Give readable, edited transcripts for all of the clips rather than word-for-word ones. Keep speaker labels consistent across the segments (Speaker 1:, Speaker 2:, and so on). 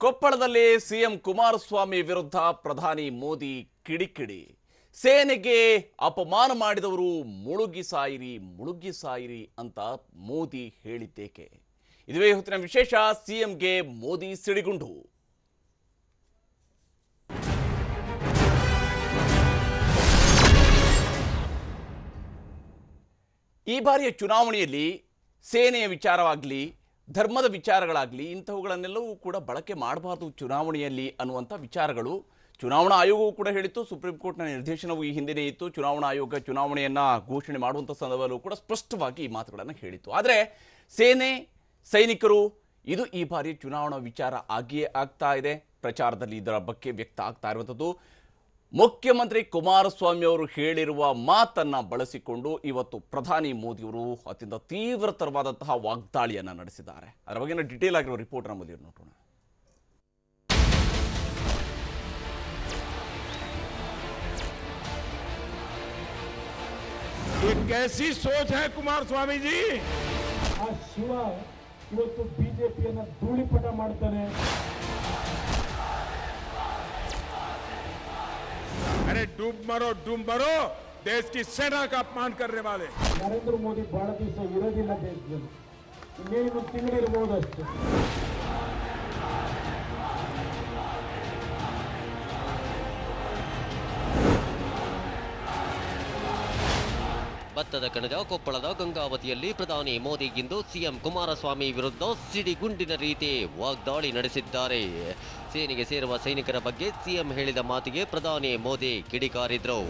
Speaker 1: ಕೊಪ್ಪಳದಲ್ಲಿ ಸಿಎಂ ಕುಮಾರಸ್ವಾಮಿ ವಿರುದ್ಧ ಪ್ರಧಾನಿ ಮೋದಿ ಕಿಡಿಕಿಡಿ. ಸೇನೆಗೆ ಅಪಮಾನ ಮಾಡಿದವರು ಮುಳುಗಿ ಸಾಯಿರಿ ಅಂತ ಮೋದಿ ಹೇಳಿದ್ದೇಕೆ? ಇದುವೇ ಹೊತ್ತಿನ ವಿಶೇಷ. ಸಿಎಂಗೆ ಮೋದಿ ಸಿಡಿಗುಂಡು. ಈ ಬಾರಿಯ ಚುನಾವಣೆಯಲ್ಲಿ ಸೇನೆಯ ವಿಚಾರವಾಗಲಿ, ಧರ್ಮದ ವಿಚಾರಗಳಾಗಲಿ, ಇಂಥವುಗಳನ್ನೆಲ್ಲವೂ ಕೂಡ ಬಳಕೆ ಮಾಡಬಾರ್ದು ಚುನಾವಣೆಯಲ್ಲಿ ಅನ್ನುವಂಥ ವಿಚಾರಗಳು ಚುನಾವಣಾ ಆಯೋಗವೂ ಕೂಡ ಹೇಳಿತ್ತು. ಸುಪ್ರೀಂ ಕೋರ್ಟ್ನ ನಿರ್ದೇಶನವೂ ಈ ಹಿಂದೆಯೇ ಇತ್ತು. ಚುನಾವಣಾ ಆಯೋಗ ಚುನಾವಣೆಯನ್ನು ಘೋಷಣೆ ಮಾಡುವಂಥ ಸಂದರ್ಭದಲ್ಲೂ ಕೂಡ ಸ್ಪಷ್ಟವಾಗಿ ಈ ಮಾತುಗಳನ್ನು ಹೇಳಿತ್ತು. ಆದರೆ ಸೇನೆ, ಸೈನಿಕರು ಇದು ಈ ಬಾರಿ ಚುನಾವಣಾ ವಿಚಾರ ಆಗಿಯೇ ಆಗ್ತಾ ಇದೆ. ಪ್ರಚಾರದಲ್ಲಿ ಇದರ ಬಗ್ಗೆ ವ್ಯಕ್ತ ಆಗ್ತಾ ಇರುವಂಥದ್ದು. ಮುಖ್ಯಮಂತ್ರಿ ಕುಮಾರಸ್ವಾಮಿ ಅವರು ಹೇಳಿರುವ ಮಾತನ್ನ ಬಳಸಿಕೊಂಡು ಇವತ್ತು ಪ್ರಧಾನಿ ಮೋದಿಯವರು ಅತ್ಯಂತ ತೀವ್ರತರವಾದಂತಹ ವಾಗ್ದಾಳಿಯನ್ನು ನಡೆಸಿದ್ದಾರೆ. ಅದರ ಬಗ್ಗೆ ಡಿಟೇಲ್ ಆಗಿರುವ ರಿಪೋರ್ಟ್ ನಮ್ಮ ಮುಂದೆ ನೋಡೋಣ.
Speaker 2: ये कैसी सोच है कुमारस्वामी जी?
Speaker 3: आ शिव ಇವತ್ತು ಬಿಜೆಪಿಯನ್ನು ಧೂಳಿಪಟ ಮಾಡ್ತಾನೆ.
Speaker 2: अरे डूब मरो देश की सेना का अपमान करने वाले
Speaker 3: ನರೇಂದ್ರ ಮೋದಿ ಬಹಳ ದಿವಸ ಇರೋದಿಲ್ಲ ದೇಶದಲ್ಲಿ, ಇನ್ನೇನು ತಿಂಗಳಿರಬಹುದು ಅಷ್ಟೇ.
Speaker 4: ಭತ್ತದ ಕಣಜ ಕೊಪ್ಪಳದ ಗಂಗಾವತಿಯಲ್ಲಿ ಪ್ರಧಾನಿ ಮೋದಿಗಿಂದು ಸಿಎಂ ಕುಮಾರಸ್ವಾಮಿ ವಿರುದ್ಧ ಸಿಡಿಗುಂಡಿನ ರೀತಿ ವಾಗ್ದಾಳಿ ನಡೆಸಿದ್ದಾರೆ. ಸೇನೆಗೆ ಸೇರುವ ಸೈನಿಕರ ಬಗ್ಗೆ ಸಿಎಂ ಹೇಳಿದ ಮಾತಿಗೆ ಪ್ರಧಾನಿ ಮೋದಿ ಕಿಡಿಕಾರಿದ್ರು.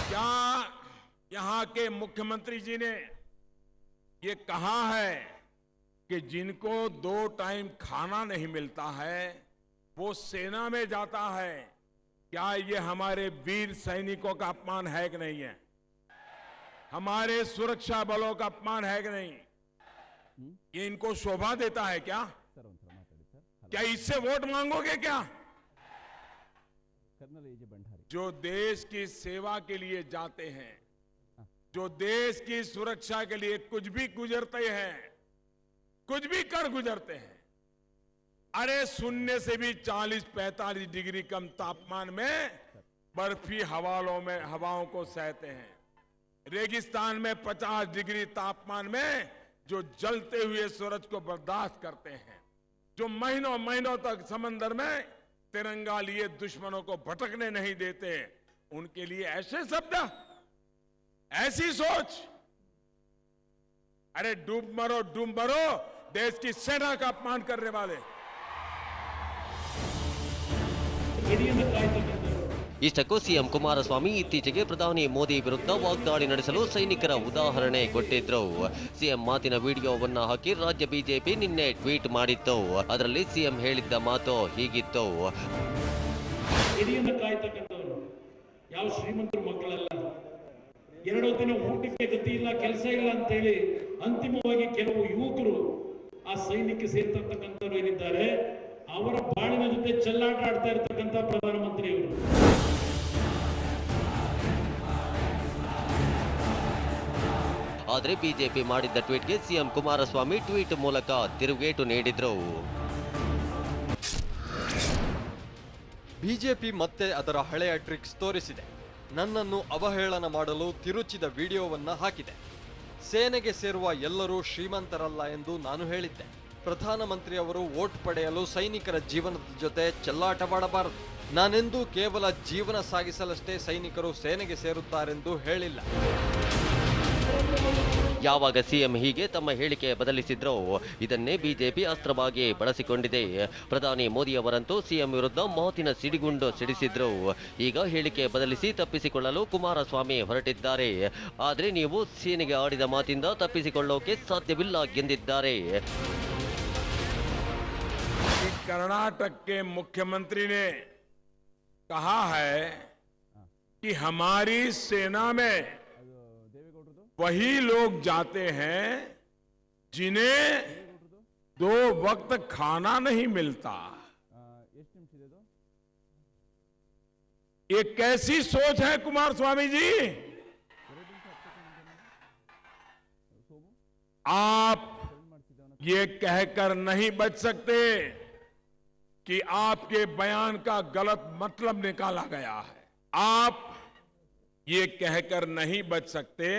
Speaker 2: क्या यहाँ के मुख्यमंत्री जी ने ये कहा है कि जिनको 2 टाइम खाना नहीं मिलता है वो सेना में जाता है? क्या ये हमारे वीर सैनिकों का अपमान है कि नहीं है? हमारे सुरक्षा बलों का अपमान है कि नहीं? ये इनको शोभा देता है क्या? क्या इससे वोट मांगोगे क्या? जो देश की सेवा के लिए जाते हैं, जो देश की सुरक्षा के लिए कुछ भी गुजरते हैं, कुछ भी कर गुजरते हैं, अरे शून्य से भी 40-45 डिग्री कम तापमान में बर्फी हवाओं को सहते हैं। रेगिस्तान में 50 डिग्री तापमान में जो जलते हुए सूरज को बर्दाश्त करते हैं, जो महीनों तक समंदर में तिरंगा लिए दुश्मनों को भटकने नहीं देते, उनके लिए ऐसे शब्द, ऐसी सोच? अरे डूब मरो देश की सेना का अपमान करने वाले।
Speaker 4: ಇಷ್ಟಕ್ಕೂ ಸಿಎಂ ಕುಮಾರಸ್ವಾಮಿ ಇತ್ತೀಚೆಗೆ ಪ್ರಧಾನಿ ಮೋದಿ ವಿರುದ್ಧ ವಾಗ್ದಾಳಿ ನಡೆಸಲು ಸೈನಿಕರ ಉದಾಹರಣೆ ಕೊಟ್ಟಿದ್ರು. ಸಿಎಂ ಮಾತಿನ ವಿಡಿಯೋವನ್ನ ಹಾಕಿ ರಾಜ್ಯ ಬಿಜೆಪಿ ನಿನ್ನೆ ಟ್ವೀಟ್ ಮಾಡಿತ್ತು. ಅದರಲ್ಲಿ ಸಿಎಂ ಹೇಳಿದ್ದ ಮಾತು ಹೀಗಿತ್ತು.
Speaker 5: ಎದೆಯನ್ನು ಕಾಯ್ತಕ್ಕಂಥವ್ರು ಯಾವ ಶ್ರೀಮಂತರ ಮಕ್ಕಳಲ್ಲ. 2 ದಿನ ಊಟಕ್ಕೆ ಗತಿ ಇಲ್ಲ, ಕೆಲಸ ಇಲ್ಲ ಅಂತ ಹೇಳಿ ಅಂತಿಮವಾಗಿ ಕೆಲವು ಯುವಕರು ಆ ಸೈನ್ಯಕ್ಕೆ ಸೇರ್ತಕ್ಕಂಥವ್ರು ಏನಿದ್ದಾರೆ ಅವರ ಬಾಳಿನ ಜೊತೆ ಚೆಲ್ಲಾಟ ಆಡ್ತಾ ಇರ್ತಕ್ಕಂಥ ಪ್ರಧಾನಮಂತ್ರಿಯವರು.
Speaker 4: ಆದರೆ ಬಿಜೆಪಿ ಮಾಡಿದ್ದ ಟ್ವೀಟ್ಗೆ ಸಿಎಂ ಕುಮಾರಸ್ವಾಮಿ ಟ್ವೀಟ್ ಮೂಲಕ ತಿರುಗೇಟು ನೀಡಿದ್ರು.
Speaker 6: ಬಿಜೆಪಿ ಮತ್ತೆ ಅದರ ಹಳೆಯ ಟ್ರಿಕ್ಸ್ ತೋರಿಸಿದೆ. ನನ್ನನ್ನು ಅವಹೇಳನ ಮಾಡಲು ತಿರುಚಿದ ವಿಡಿಯೋವನ್ನ ಹಾಕಿದೆ. ಸೇನೆಗೆ ಸೇರುವ ಎಲ್ಲರೂ ಶ್ರೀಮಂತರಲ್ಲ ಎಂದು ನಾನು ಹೇಳಿದ್ದೆ. ಪ್ರಧಾನಮಂತ್ರಿಯವರು ವೋಟ್ ಪಡೆಯಲು ಸೈನಿಕರ ಜೀವನದ ಜೊತೆ ಚೆಲ್ಲಾಟವಾಡಬಾರದು. ನಾನೆಂದೂ ಕೇವಲ ಜೀವನ ಸಾಗಿಸಲಷ್ಟೇ ಸೈನಿಕರು ಸೇನೆಗೆ ಸೇರುತ್ತಾರೆಂದು ಹೇಳಿಲ್ಲ.
Speaker 4: ಯಾವಾಗ ಸಿಎಂ ಹೀಗೆ ತಮ್ಮ ಹೇಳಿಕೆ ಬದಲಿಸಿದ್ರೋ ಇದನ್ನೇ ಬಿಜೆಪಿ ಅಸ್ತ್ರವಾಗಿ ಬಳಸಿಕೊಂಡಿದೆ. ಪ್ರಧಾನಿ ಮೋದಿ ಅವರಂತೂ ಸಿಎಂ ವಿರುದ್ಧ ಮಾತಿನ ಸಿಡಿಗುಂಡು ಸಿಡಿಸಿದ್ರು. ಈಗ ಹೇಳಿಕೆ ಬದಲಿಸಿ ತಪ್ಪಿಸಿಕೊಳ್ಳಲು ಕುಮಾರಸ್ವಾಮಿ ಹೊರಟಿದ್ದಾರೆ. ಆದರೆ ನೀವು ಸೇನೆಗೆ ಆಡಿದ ಮಾತಿಂದ ತಪ್ಪಿಸಿಕೊಳ್ಳೋಕೆ ಸಾಧ್ಯವಿಲ್ಲ ಎಂದಿದ್ದಾರೆ.
Speaker 2: कर्नाटक के मुख्यमंत्री ने कहा है कि हमारी सेना में वही लोग जाते हैं जिन्हें 2 वक्त खाना नहीं मिलता। ये कैसी सोच है कुमारस्वामी जी? आप ये कहकर नहीं बच सकते कि आपके बयान का गलत मतलब निकाला गया है। आप ये कहकर नहीं बच सकते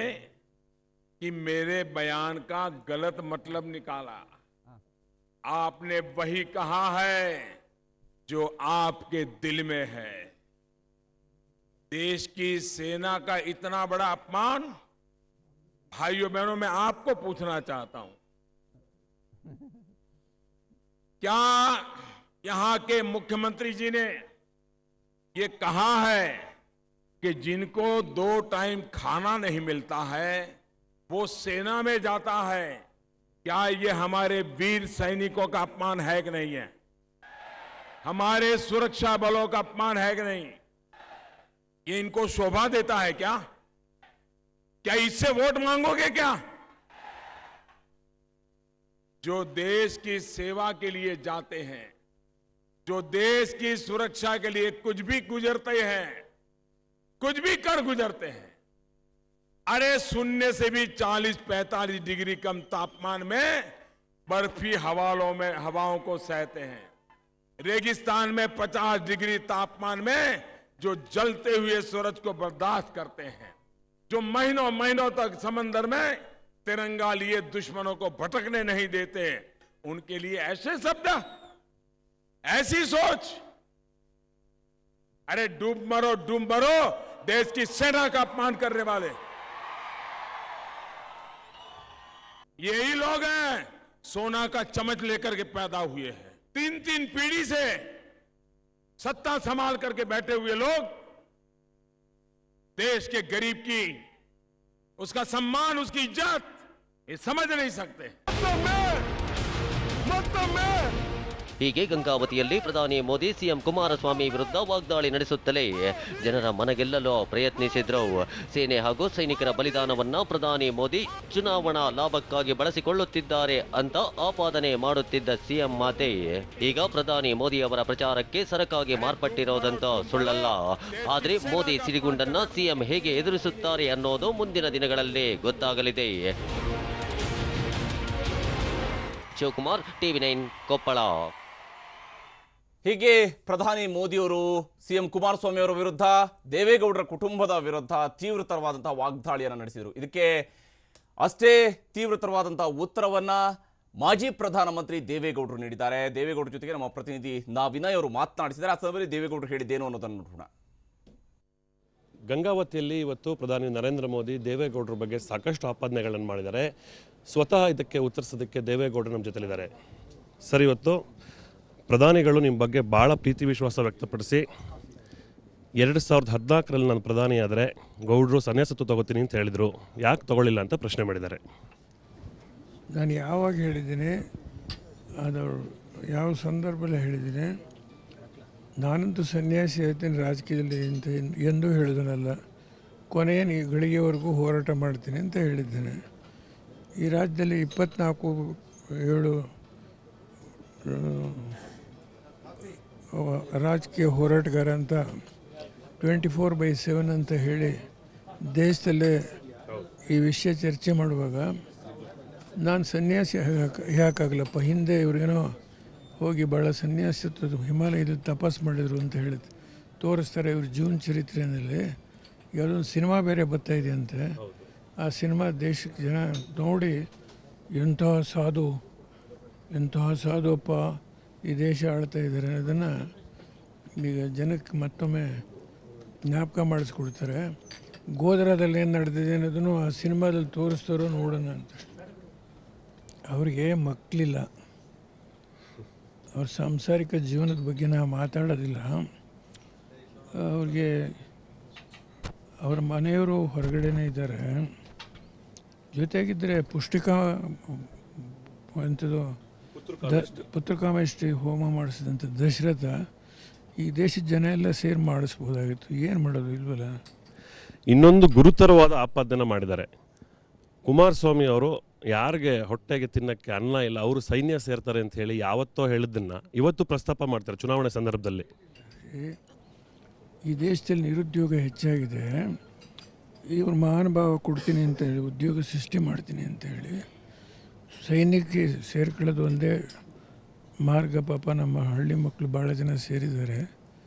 Speaker 2: कि मेरे बयान का गलत मतलब निकाला। आपने वही कहा है जो आपके दिल में है। देश की सेना का इतना बड़ा अपमान, भाइयों बहनों, मैं आपको पूछना चाहता हूं, क्या यहां के मुख्यमंत्री जी ने ये कहा है कि जिनको 2 टाइम खाना नहीं मिलता है वो सेना में जाता है? क्या ये हमारे वीर सैनिकों का अपमान है कि नहीं है? हमारे सुरक्षा बलों का अपमान है कि नहीं? ये इनको शोभा देता है क्या? क्या इससे वोट मांगोगे क्या? जो देश की सेवा के लिए जाते हैं, जो देश की सुरक्षा के लिए कुछ भी गुजरते हैं, कुछ भी कर गुजरते हैं, अरे शून्य से भी 40-45 डिग्री कम तापमान में बर्फी हवाओं को सहते हैं। रेगिस्तान में 50 डिग्री तापमान में जो जलते हुए सूरज को बर्दाश्त करते हैं, जो महीनों महीनों तक समंदर में तिरंगा लिए दुश्मनों को भटकने नहीं देते, उनके लिए ऐसे शब्द, ऐसी सोच, अरे डूब मरो देश की सेना का अपमान करने वाले यही लोग हैं। सोना का चम्मच लेकर के पैदा हुए हैं, 3 पीढ़ी से सत्ता संभाल करके बैठे हुए लोग देश के गरीब की, उसका सम्मान, उसकी इज्जत ये समझ नहीं सकते।
Speaker 4: ಹೀಗೆ ಗಂಗಾವತಿಯಲ್ಲಿ ಪ್ರಧಾನಿ ಮೋದಿ ಸಿಎಂ ಕುಮಾರಸ್ವಾಮಿ ವಿರುದ್ಧ ವಾಗ್ದಾಳಿ ನಡೆಸುತ್ತಲೇ ಜನರ ಮನಗೆಲ್ಲಲು ಪ್ರಯತ್ನಿಸಿದ್ರು. ಸೇನೆ ಹಾಗೂ ಸೈನಿಕರ ಬಲಿದಾನವನ್ನ ಪ್ರಧಾನಿ ಮೋದಿ ಚುನಾವಣಾ ಲಾಭಕ್ಕಾಗಿ ಬಳಸಿಕೊಳ್ಳುತ್ತಿದ್ದಾರೆ ಅಂತ ಆಪಾದನೆ ಮಾಡುತ್ತಿದ್ದ ಸಿಎಂ ಮಾತೆ ಈಗ ಪ್ರಧಾನಿ ಮೋದಿ ಅವರ ಪ್ರಚಾರಕ್ಕೆ ಸರಕಾಗಿ ಮಾರ್ಪಟ್ಟಿರೋದಂತ ಸುಳ್ಳಲ್ಲ. ಆದ್ರೆ ಮೋದಿ ಸಿಡಿಗುಂಡನ್ನ ಸಿಎಂ ಹೇಗೆ ಎದುರಿಸುತ್ತಾರೆ ಅನ್ನೋದು ಮುಂದಿನ ದಿನಗಳಲ್ಲಿ ಗೊತ್ತಾಗಲಿದೆ. ಶಿವಕುಮಾರ್, ಟಿವಿ9 ಕೊಪ್ಪಳ.
Speaker 1: ಹೀಗೆ ಪ್ರಧಾನಿ ಮೋದಿಯವರು ಸಿಎಂ ಕುಮಾರಸ್ವಾಮಿ ಅವರ ವಿರುದ್ಧ, ದೇವೇಗೌಡರ ಕುಟುಂಬದ ವಿರುದ್ಧ ತೀವ್ರತರವಾದಂತಹ ವಾಗ್ದಾಳಿಯನ್ನು ನಡೆಸಿದರು. ಇದಕ್ಕೆ ಅಷ್ಟೇ ತೀವ್ರತರವಾದಂತಹ ಉತ್ತರವನ್ನ ಮಾಜಿ ಪ್ರಧಾನಮಂತ್ರಿ ದೇವೇಗೌಡರು ನೀಡಿದ್ದಾರೆ. ದೇವೇಗೌಡರ ಜೊತೆಗೆ ನಮ್ಮ ಪ್ರತಿನಿಧಿ ವಿನಯ್ ಅವರು ಮಾತನಾಡಿಸಿದ್ದಾರೆ. ಆ ಸಮಯದಲ್ಲಿ ದೇವೇಗೌಡರು ಹೇಳಿದ್ದೇನು ಅನ್ನೋದನ್ನು ನೋಡೋಣ.
Speaker 7: ಗಂಗಾವತಿಯಲ್ಲಿ ಇವತ್ತು ಪ್ರಧಾನಿ ನರೇಂದ್ರ ಮೋದಿ ದೇವೇಗೌಡರ ಬಗ್ಗೆ ಸಾಕಷ್ಟು ಆಪಾದನೆಗಳನ್ನು ಮಾಡಿದ್ದಾರೆ. ಸ್ವತಃ ಇದಕ್ಕೆ ಉತ್ತರಿಸೋದಕ್ಕೆ ದೇವೇಗೌಡರು ನಮ್ಮ ಜೊತೆಲಿದ್ದಾರೆ. ಸರ್, ಇವತ್ತು ಪ್ರಧಾನಿಗಳು ನಿಮ್ಮ ಬಗ್ಗೆ ಭಾಳ ಪ್ರೀತಿ ವಿಶ್ವಾಸ ವ್ಯಕ್ತಪಡಿಸಿ 2014ರಲ್ಲಿ ನಾನು ಪ್ರಧಾನಿ ಆದರೆ ಗೌಡರು ಸನ್ಯಾಸತ್ವ ತಗೋತೀನಿ ಅಂತ ಹೇಳಿದರು, ಯಾಕೆ ತಗೊಳ್ಳಿಲ್ಲ ಅಂತ ಪ್ರಶ್ನೆ ಮಾಡಿದ್ದಾರೆ.
Speaker 8: ನಾನು ಯಾವಾಗ ಹೇಳಿದ್ದೀನಿ, ಅದು ಯಾವ ಸಂದರ್ಭದಲ್ಲಿ ಹೇಳಿದ್ದೀನಿ, ನಾನಂತೂ ಸನ್ಯಾಸಿ ಹೇಳ್ತೀನಿ ರಾಜಕೀಯದಲ್ಲಿ ಅಂತ ಎಂದೂ ಹೇಳಿದನಲ್ಲ. ಕೊನೆಯ ಗಳಿಗೆವರೆಗೂ ಹೋರಾಟ ಮಾಡ್ತೀನಿ ಅಂತ ಹೇಳಿದ್ದೇನೆ. ಈ ರಾಜ್ಯದಲ್ಲಿ 24/7 ರಾಜಕೀಯ ಹೋರಾಟಗಾರ ಅಂತ 24/7 ಅಂತ ಹೇಳಿ ದೇಶದಲ್ಲೇ ಈ ವಿಷಯ ಚರ್ಚೆ ಮಾಡುವಾಗ ನಾನು ಸನ್ಯಾಸಿ ಯಾಕಾಗಲಪ್ಪ, ಹಿಂದೆ ಇವ್ರಿಗೇನೋ ಹೋಗಿ ಭಾಳ ಸನ್ಯಾಸತ್ವದ ಹಿಮಾಲಯದಲ್ಲಿ ತಪಸ್ಸು ಮಾಡಿದರು ಅಂತ ಹೇಳಿದ್ರು ತೋರಿಸ್ತಾರೆ. ಇವ್ರ ಜೀವನ ಚರಿತ್ರೆಯಲ್ಲಿ ಯಾವುದೊಂದು ಸಿನಿಮಾ ಬೇರೆ ಬರ್ತಾಯಿದೆ ಅಂತೆ. ಆ ಸಿನಿಮಾ ದೇಶಕ್ಕೆ ಜನ ನೋಡಿ ಎಂತಹ ಸಾಧುಪ್ಪ ಈ ದೇಶ ಆಳ್ತಾ ಇದ್ದಾರೆ ಅದನ್ನು ಈಗ ಜನಕ್ಕೆ ಮತ್ತೊಮ್ಮೆ ಜ್ಞಾಪಕ ಮಾಡಿಸ್ಕೊಡ್ತಾರೆ. ಗೋಧ್ರಾದಲ್ಲಿ ಏನು ನಡೆದಿದೆ ಅನ್ನೋದನ್ನು ಆ ಸಿನಿಮಾದಲ್ಲಿ ತೋರಿಸ್ತಾರೋ ನೋಡೋಣ ಅಂತ. ಅವ್ರಿಗೆ ಮಕ್ಕಳಿಲ್ಲ, ಅವ್ರ ಸಾಂಸಾರಿಕ ಜೀವನದ ಬಗ್ಗೆ ನಾವು ಮಾತಾಡೋದಿಲ್ಲ. ಅವ್ರಿಗೆ ಅವ್ರ ಮನೆಯವರು ಹೊರಗಡೆನೇ ಇದ್ದಾರೆ. ಜೊತೆಗಿದ್ದರೆ ಅಂಥದ್ದು ಪುತ್ರಕಾಮೇಷ್ಟಿ ಹೋಮ ಮಾಡಿಸಿದಂಥ ದಶರಥ ಈ ದೇಶದ ಜನ ಎಲ್ಲ ಸೇರಿ ಮಾಡಿಸ್ಬೋದಾಗಿತ್ತು. ಏನು ಮಾಡೋದು ಇಲ್ವಲ್ಲ.
Speaker 7: ಇನ್ನೊಂದು ಗುರುತರವಾದ ಆಪಾದನೆ ಮಾಡಿದ್ದಾರೆ. ಕುಮಾರಸ್ವಾಮಿ ಅವರು ಯಾರಿಗೆ ಹೊಟ್ಟೆಗೆ ತಿನ್ನಕ್ಕೆ ಅನ್ನ ಇಲ್ಲ ಅವರು ಸೈನ್ಯ ಸೇರ್ತಾರೆ ಅಂತ ಹೇಳಿ ಯಾವತ್ತೋ ಹೇಳಿದ್ದನ್ನು ಇವತ್ತು ಪ್ರಸ್ತಾಪ ಮಾಡ್ತಾರೆ ಚುನಾವಣೆ ಸಂದರ್ಭದಲ್ಲಿ.
Speaker 8: ಈ ದೇಶದಲ್ಲಿ ನಿರುದ್ಯೋಗ ಹೆಚ್ಚಾಗಿದೆ. ಇವ್ರು ಮಹಾನುಭಾವ ಕೊಡ್ತೀನಿ ಅಂತ ಹೇಳಿ, ಉದ್ಯೋಗ ಸೃಷ್ಟಿ ಮಾಡ್ತೀನಿ ಅಂತ ಹೇಳಿ ಸೈನ್ಯಕ್ಕೆ ಸೇರ್ಕೊಳ್ಳೋದು ಒಂದೇ ಮಾರ್ಗ. ಪಾಪ ನಮ್ಮ ಹಳ್ಳಿ ಮಕ್ಕಳು ಭಾಳ ಜನ ಸೇರಿದ್ದಾರೆ.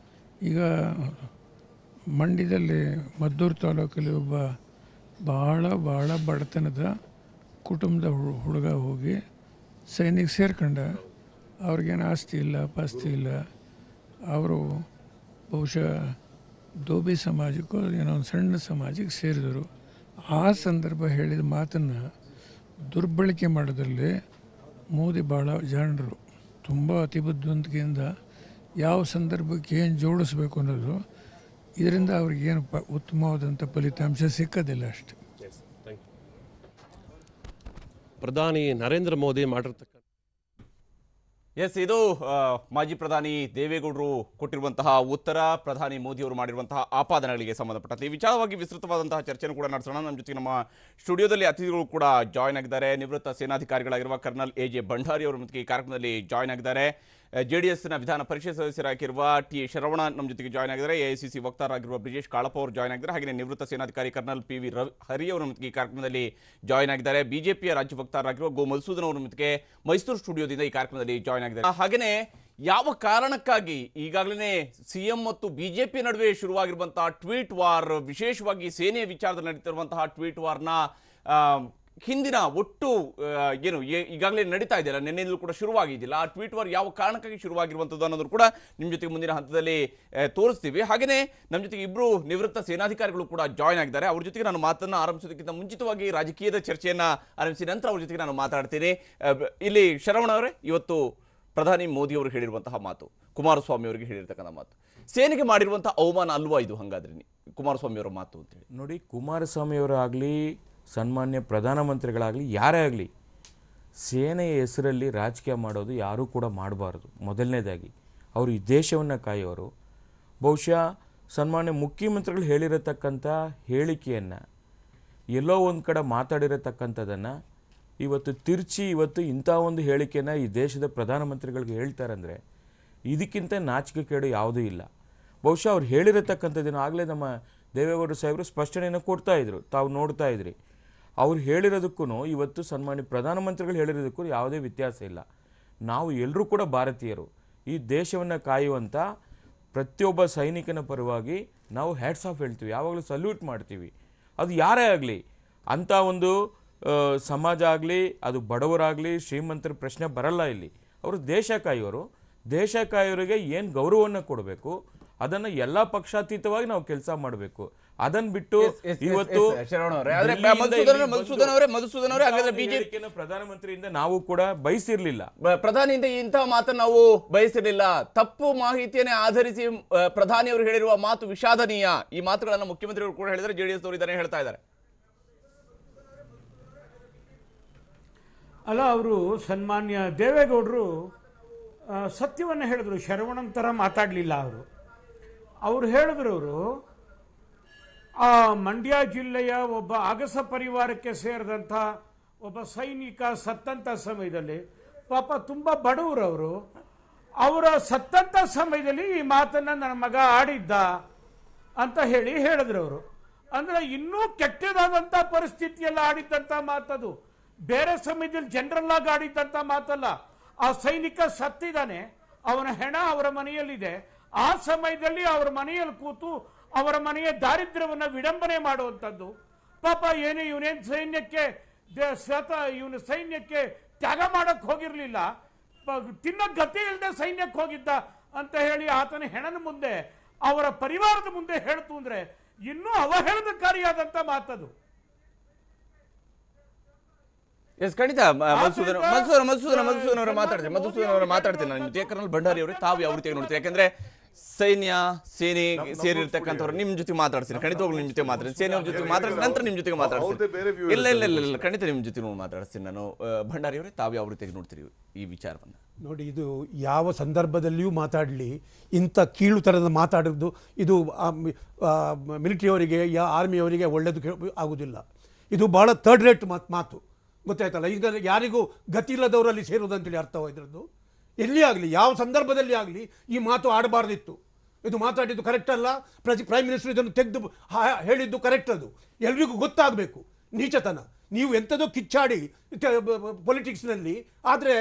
Speaker 8: ಈಗ ಮಂಡ್ಯದಲ್ಲಿ ಮದ್ದೂರು ತಾಲೂಕಲ್ಲಿ ಒಬ್ಬ ಭಾಳ ಬಡತನದ ಕುಟುಂಬದ ಹುಡುಗ ಹೋಗಿ ಸೈನ್ಯಕ್ಕೆ ಸೇರ್ಕೊಂಡ. ಅವ್ರಿಗೇನು ಆಸ್ತಿ ಇಲ್ಲ, ಪಾಸ್ತಿ ಇಲ್ಲ. ಅವರು ಬಹುಶಃ ದೋಬಿ ಸಮಾಜಕ್ಕೂ ಏನೋ ಒಂದು ಸಣ್ಣ ಸಮಾಜಕ್ಕೆ ಸೇರಿದರು. ಆ ಸಂದರ್ಭ ಹೇಳಿದ ಮಾತನ್ನು ದುರ್ಬಳಕೆ ಮಾಡೋದ್ರಲ್ಲಿ ಮೋದಿ ಭಾಳ ಜಾಣರು. ತುಂಬ ಅತಿಬುದ್ಧಿವಂತಿಕೆಯಿಂದ ಯಾವ ಸಂದರ್ಭಕ್ಕೆ ಏನು ಜೋಡಿಸ್ಬೇಕು ಅನ್ನೋದು, ಇದರಿಂದ ಅವ್ರಿಗೇನು ಉತ್ತಮವಾದಂಥ ಫಲಿತಾಂಶ ಸಿಕ್ಕೋದಿಲ್ಲ ಅಷ್ಟೆ.
Speaker 7: ಪ್ರಧಾನಿ ನರೇಂದ್ರ ಮೋದಿ ಮಾಡಿರ್ತಕ್ಕ
Speaker 1: ಇದು ಮಾಜಿ ಪ್ರಧಾನಿ ದೇವೇಗೌಡರು ಕೊಟ್ಟಿರುವಂತಹ ಉತ್ತರ, ಪ್ರಧಾನಿ ಮೋದಿಯವರು ಮಾಡಿರುವಂತಹ ಆಪಾದನೆಗಳಿಗೆ ಸಂಬಂಧಪಟ್ಟಂತೆ ಈ ವಿಚಾರವಾಗಿ ವಿಸ್ತೃತವಾದಂತಹ ಚರ್ಚೆಯನ್ನು ಕೂಡ ನಡೆಸೋಣ. ನಮ್ಮ ಜೊತೆಗೆ ನಮ್ಮ ಸ್ಟುಡಿಯೋದಲ್ಲಿ ಅತಿಥಿಗಳು ಕೂಡ ಜಾಯ್ನ್ ಆಗಿದ್ದಾರೆ. ನಿವೃತ್ತ ಸೇನಾಧಿಕಾರಿಗಳಾಗಿರುವ ಕರ್ನಲ್ ಎ.ಜೆ. ಭಂಡಾರಿ ಅವರು ಈ ಕಾರ್ಯಕ್ರಮದಲ್ಲಿ ಜಾಯ್ನ್ ಆಗಿದ್ದಾರೆ. JDSನ ವಿಧಾನ ಪರಿಷತ್ ಸದಸ್ಯರಾಗಿರುವ ಟಿ ಶರವಣ ನಮ್ಮ ಜೊತೆಗೆ ಜಾಯ್ನ್ ಆಗಿದ್ದಾರೆ. AICC ವಕ್ತಾರರಾಗಿರುವ ಬ್ರಿಜೇಶ್ ಕಾಳಪ್ಪ ಅವರು ಜಾಯ್ನ್ ಆಗಿದ್ದಾರೆ. ಹಾಗೆ ನಿವೃತ್ತ ಸೇನಾಧಿಕಾರಿ ಕರ್ನಲ್ PV ಹರಿ ಅವರು ಈ ಕಾರ್ಯಕ್ರಮದಲ್ಲಿ ಜಾಯ್ನ್ ಆಗಿದ್ದಾರೆ. ಬಿಜೆಪಿಯ ರಾಜ್ಯ ವಕ್ತಾರರಾಗಿರುವ ಗೋ ಮಧುಸೂದನ್ ಅವರು ಜೊತೆಗೆ ಮೈಸೂರು ಸ್ಟುಡಿಯೋದಿಂದ ಈ ಕಾರ್ಯಕ್ರಮದಲ್ಲಿ ಜಾಯ್ನ್ ಆಗಿದ್ದಾರೆ. ಹಾಗೆಯೇ ಯಾವ ಕಾರಣಕ್ಕಾಗಿ ಈಗಾಗಲೇ ಸಿಎಂ ಮತ್ತು ಬಿಜೆಪಿ ನಡುವೆ ಶುರುವಾಗಿರುವಂತಹ ಟ್ವೀಟ್ ವಾರ್, ವಿಶೇಷವಾಗಿ ಸೇನೆ ವಿಚಾರದಲ್ಲಿ ನಡೀತಿರುವಂತಹ ಟ್ವೀಟ್ ವಾರ್ನ ಹಿಂದಿನ ಒಟ್ಟು ಏನು ಈಗಾಗಲೇ ನಡೀತಾ ಇದೆಯಲ್ಲ, ನಿನ್ನೆಯಲ್ಲೂ ಕೂಡ ಶುರುವಾಗಿದ್ದಿಲ್ಲ, ಆ ಟ್ವೀಟ್ ವಾರ್ ಯಾವ ಕಾರಣಕ್ಕಾಗಿ ಶುರುವಾಗಿರುವಂಥದ್ದು ಅನ್ನೋದು ಕೂಡ ನಿಮ್ಮ ಜೊತೆಗೆ ಮುಂದಿನ ಹಂತದಲ್ಲಿ ತೋರಿಸ್ತೀವಿ. ಹಾಗೆಯೇ ನಮ್ಮ ಜೊತೆಗೆ ಇಬ್ಬರು ನಿವೃತ್ತ ಸೇನಾಧಿಕಾರಿಗಳು ಕೂಡ ಜಾಯ್ನ್ ಆಗಿದ್ದಾರೆ. ಅವ್ರ ಜೊತೆಗೆ ನಾನು ಮಾತನ್ನು ಆರಂಭಿಸೋದಕ್ಕಿಂತ ಮುಂಚಿತವಾಗಿ ರಾಜಕೀಯದ ಚರ್ಚೆಯನ್ನು ಆರಂಭಿಸಿದ ನಂತರ ಅವ್ರ ಜೊತೆಗೆ ನಾನು ಮಾತಾಡ್ತೀನಿ. ಇಲ್ಲಿ ಶರವಣ ಅವರೇ, ಇವತ್ತು ಪ್ರಧಾನಿ ಮೋದಿ ಅವರು ಹೇಳಿರುವಂತಹ ಮಾತು, ಕುಮಾರಸ್ವಾಮಿ ಅವರಿಗೆ ಹೇಳಿರ್ತಕ್ಕಂಥ ಮಾತು, ಸೇನೆಗೆ ಮಾಡಿರುವಂತಹ ಅವಮಾನ ಅಲ್ವಾ ಇದು? ಹಾಗಾದ್ರೆ ಕುಮಾರಸ್ವಾಮಿ ಅವರ ಮಾತು ಅಂತೇಳಿ
Speaker 9: ನೋಡಿ, ಕುಮಾರಸ್ವಾಮಿ ಅವರಾಗಲಿ ಸನ್ಮಾನ್ಯ ಪ್ರಧಾನಮಂತ್ರಿಗಳಾಗಲಿ ಯಾರೇ ಆಗಲಿ ಸೇನೆಯ ಹೆಸರಲ್ಲಿ ರಾಜಕೀಯ ಮಾಡೋದು ಯಾರೂ ಕೂಡ ಮಾಡಬಾರ್ದು. ಮೊದಲನೇದಾಗಿ ಅವರು ಈ ದೇಶವನ್ನು ಕಾಯೋರು. ಬಹುಶಃ ಸನ್ಮಾನ್ಯ ಮುಖ್ಯಮಂತ್ರಿಗಳು ಹೇಳಿರತಕ್ಕಂಥ ಹೇಳಿಕೆಯನ್ನು ಎಲ್ಲೋ ಒಂದು ಕಡೆ ಮಾತಾಡಿರತಕ್ಕಂಥದ್ದನ್ನು ಇವತ್ತು ತಿರ್ಚಿ ಇವತ್ತು ಇಂಥ ಒಂದು ಹೇಳಿಕೆಯನ್ನು ಈ ದೇಶದ ಪ್ರಧಾನಮಂತ್ರಿಗಳಿಗೆ ಹೇಳ್ತಾರಂದರೆ ಇದಕ್ಕಿಂತ ನಾಚಿಕೆ ಕೇಡು ಯಾವುದೂ ಇಲ್ಲ. ಬಹುಶಃ ಅವ್ರು ಹೇಳಿರತಕ್ಕಂಥದ್ದನ್ನು ಆಗಲೇ ನಮ್ಮ ದೇವೇಗೌಡರು ಸಾಹೇಬರು ಸ್ಪಷ್ಟನೆಯನ್ನು ಕೊಡ್ತಾಯಿದ್ರು, ತಾವು ನೋಡ್ತಾ ಇದ್ರಿ. ಅವ್ರು ಹೇಳಿರೋದಕ್ಕೂ ಇವತ್ತು ಸನ್ಮಾನ್ಯ ಪ್ರಧಾನಮಂತ್ರಿಗಳು ಹೇಳಿರೋದಕ್ಕೂ ಯಾವುದೇ ವ್ಯತ್ಯಾಸ ಇಲ್ಲ. ನಾವು ಎಲ್ಲರೂ ಕೂಡ ಭಾರತೀಯರು. ಈ ದೇಶವನ್ನು ಕಾಯುವಂಥ ಪ್ರತಿಯೊಬ್ಬ ಸೈನಿಕನ ಪರವಾಗಿ ನಾವು ಹ್ಯಾಟ್ಸ್ ಆಫ್ ಹೇಳ್ತೀವಿ, ಯಾವಾಗಲೂ ಸಲ್ಯೂಟ್ ಮಾಡ್ತೀವಿ. ಅದು ಯಾರೇ ಆಗಲಿ, ಅಂಥ ಒಂದು ಸಮಾಜ ಆಗಲಿ, ಅದು ಬಡವರಾಗಲಿ ಶ್ರೀಮಂತರ ಪ್ರಶ್ನೆ ಬರಲ್ಲ ಇಲ್ಲಿ. ಅವರು ದೇಶ ಕಾಯೋರು. ದೇಶ ಕಾಯೋರಿಗೆ ಏನು ಗೌರವವನ್ನು ಕೊಡಬೇಕು ಅದನ್ನು ಎಲ್ಲ ಪಕ್ಷಾತೀತವಾಗಿ ನಾವು ಕೆಲಸ ಮಾಡಬೇಕು. ಅದನ್ನ ಬಿಟ್ಟು ಇವತ್ತು ಪ್ರಧಾನಮಂತ್ರಿಯಿಂದ ನಾವು ಕೂಡ ಬಯಸಿರ್ಲಿಲ್ಲ,
Speaker 1: ಪ್ರಧಾನಿಯಿಂದ ಇಂತಹ ಮಾತನ್ನು ನಾವು ಬಯಸಿರಲಿಲ್ಲ. ತಪ್ಪು ಮಾಹಿತಿಯನ್ನೇ ಆಧರಿಸಿ ಪ್ರಧಾನಿ ಅವರು ಹೇಳಿರುವ ಮಾತು ವಿಷಾದನೀಯ. ಈ ಮಾತುಗಳನ್ನು ಮುಖ್ಯಮಂತ್ರಿಗಳು ಕೂಡ ಹೇಳಿದರೆ, JDS ಅವರು ಇದನ್ನೇ ಹೇಳ್ತಾ ಇದ್ದಾರೆ.
Speaker 10: ಅಲ್ಲ, ಅವರು ಸನ್ಮಾನ್ಯ ದೇವೇಗೌಡರು ಸತ್ಯವನ್ನು ಹೇಳಿದ್ರು. ಶರವಣನ್ ಥರ ಮಾತಾಡಲಿಲ್ಲ ಅವರು ಹೇಳಿದ್ರು. ಆ ಮಂಡ್ಯ ಜಿಲ್ಲೆಯ ಒಬ್ಬ ಅಗಸ ಪರಿವಾರಕ್ಕೆ ಸೇರಿದಂಥ ಒಬ್ಬ ಸೈನಿಕ ಸತ್ತಂಥ ಸಮಯದಲ್ಲಿ ಪಾಪ ತುಂಬ ಬಡವರು ಅವರ ಸತ್ತಂಥ ಸಮಯದಲ್ಲಿ ಈ ಮಾತನ್ನು ನನ್ನ ಮಗ ಆಡಿದ್ದ ಅಂತ ಹೇಳಿದ್ರು ಅವರು. ಅಂದರೆ ಇನ್ನೂ ಕೆಟ್ಟದಾದಂಥ ಪರಿಸ್ಥಿತಿಯಲ್ಲಿ ಆಡಿದ್ದಂಥ ಮಾತದು. ಬೇರೆ ಸಮಯದಲ್ಲಿ ಜನರಲ್ ಆಗಿ ಆಡಿದ್ದಂಥ ಮಾತಲ್ಲ. ಆ ಸೈನಿಕ ಸತ್ತಿದ್ದಾನೆ, ಅವನ ಹೆಣ ಅವರ ಮನೆಯಲ್ಲಿದೆ. ಆ ಸಮಯದಲ್ಲಿ ಅವರ ಮನೆಯಲ್ಲಿ ಕೂತು ಅವರ ಮನೆಯ ದಾರಿದ್ರ್ಯವನ್ನು ವಿಡಂಬನೆ ಮಾಡುವಂಥದ್ದು. ಪಾಪ ಇವನೇನು ಸೈನ್ಯಕ್ಕೆ ಇವನು ಸೈನ್ಯಕ್ಕೆ ತ್ಯಾಗ ಮಾಡಕ್ಕೆ ಹೋಗಿರಲಿಲ್ಲ, ತಿನ್ನೋ ಗತಿ ಇಲ್ಲದೆ ಸೈನ್ಯಕ್ಕೆ ಹೋಗಿದ್ದ ಅಂತ ಹೇಳಿ ಆತನ ಹೆಣನ ಮುಂದೆ ಅವರ ಪರಿವಾರದ ಮುಂದೆ ಹೇಳ್ತು ಅಂದ್ರೆ ಇನ್ನೂ ಅವಹೇಳನಕಾರಿಯಾದಂಥ ಮಾತದು.
Speaker 1: ಖಂಡಿತ ಮಧುಸೂದನ್ ಅವರ ಮಾತಾಡ್ತೀನಿ ನಾನು ಜೊತೆ. ಕರ್ನಲ್ ಭಂಡಾರಿ ಅವರೇ, ತಾವು ಯಾವ ರೀತಿಯಾಗಿ ನೋಡ್ತೀವಿ? ಯಾಕಂದ್ರೆ ಸೇನೆ ಸೇರಿರ್ತಕ್ಕಂಥವ್ರು ನಿಮ್ಮ ಜೊತೆ ಮಾತಾಡ್ತೀನಿ, ಖಂಡಿತವಾಗ್ಲೂ ನಿಮ್ಮ ಜೊತೆ ಮಾತಾಡ್ತೀನಿ. ಸೇನೆಯವ್ರ ಜೊತೆ ಮಾತಾಡ್ತೀನಿ, ನಂತರ ನಿಮ್ಮ ಜೊತೆಗೆ ಮಾತಾಡ್ತೀನಿ. ಇಲ್ಲ ಖಂಡಿತ ನಿಮ್ಮ ಜೊತೆ ಮಾತಾಡ್ತೀನಿ ನಾನು. ಭಂಡಾರಿ ಅವರೇ, ತಾವು ಯಾವ ರೀತಿಯಾಗಿ ನೋಡ್ತೀರಿ ಈ ವಿಚಾರವನ್ನು?
Speaker 11: ನೋಡಿ, ಇದು ಯಾವ ಸಂದರ್ಭದಲ್ಲಿಯೂ ಮಾತಾಡಲಿ ಇಂಥ ಕೀಳು ಥರದ ಮಾತಾಡೋದು ಇದು ಮಿಲಿಟರಿಯವರಿಗೆ ಆರ್ಮಿಯವರಿಗೆ ಒಳ್ಳೆಯದು ಆಗೋದಿಲ್ಲ. ಇದು ಭಾಳ ಥರ್ಡ್ ರೇಟ್ ಮಾತು, ಗೊತ್ತಾಯ್ತಲ್ಲ. ಈಗ ಯಾರಿಗೂ ಗತಿ ಇಲ್ಲದವರಲ್ಲಿ ಸೇರುವುದಂತೇಳಿ ಅರ್ಥವಾಗಿರೋದು. ಎಲ್ಲಿ ಆಗಲಿ, ಯಾವ ಸಂದರ್ಭದಲ್ಲಿ ಆಗಲಿ ಈ ಮಾತು ಆಡಬಾರ್ದಿತ್ತು. ಇದು ಮಾತಾಡಿದ್ದು ಕರೆಕ್ಟ್ ಅಲ್ಲ. ಪ್ರೈಮ್ ಮಿನಿಸ್ಟರ್ ಇದನ್ನು ತೆಗೆದು ಹೇಳಿದ್ದು ಕರೆಕ್ಟ್. ಅದು ಎಲ್ರಿಗೂ ಗೊತ್ತಾಗಬೇಕು ನೀಚತನ. ನೀವು ಎಂಥದೋ ಕಿಚ್ಚಾಡಿ ಪೊಲಿಟಿಕ್ಸ್ನಲ್ಲಿ, ಆದರೆ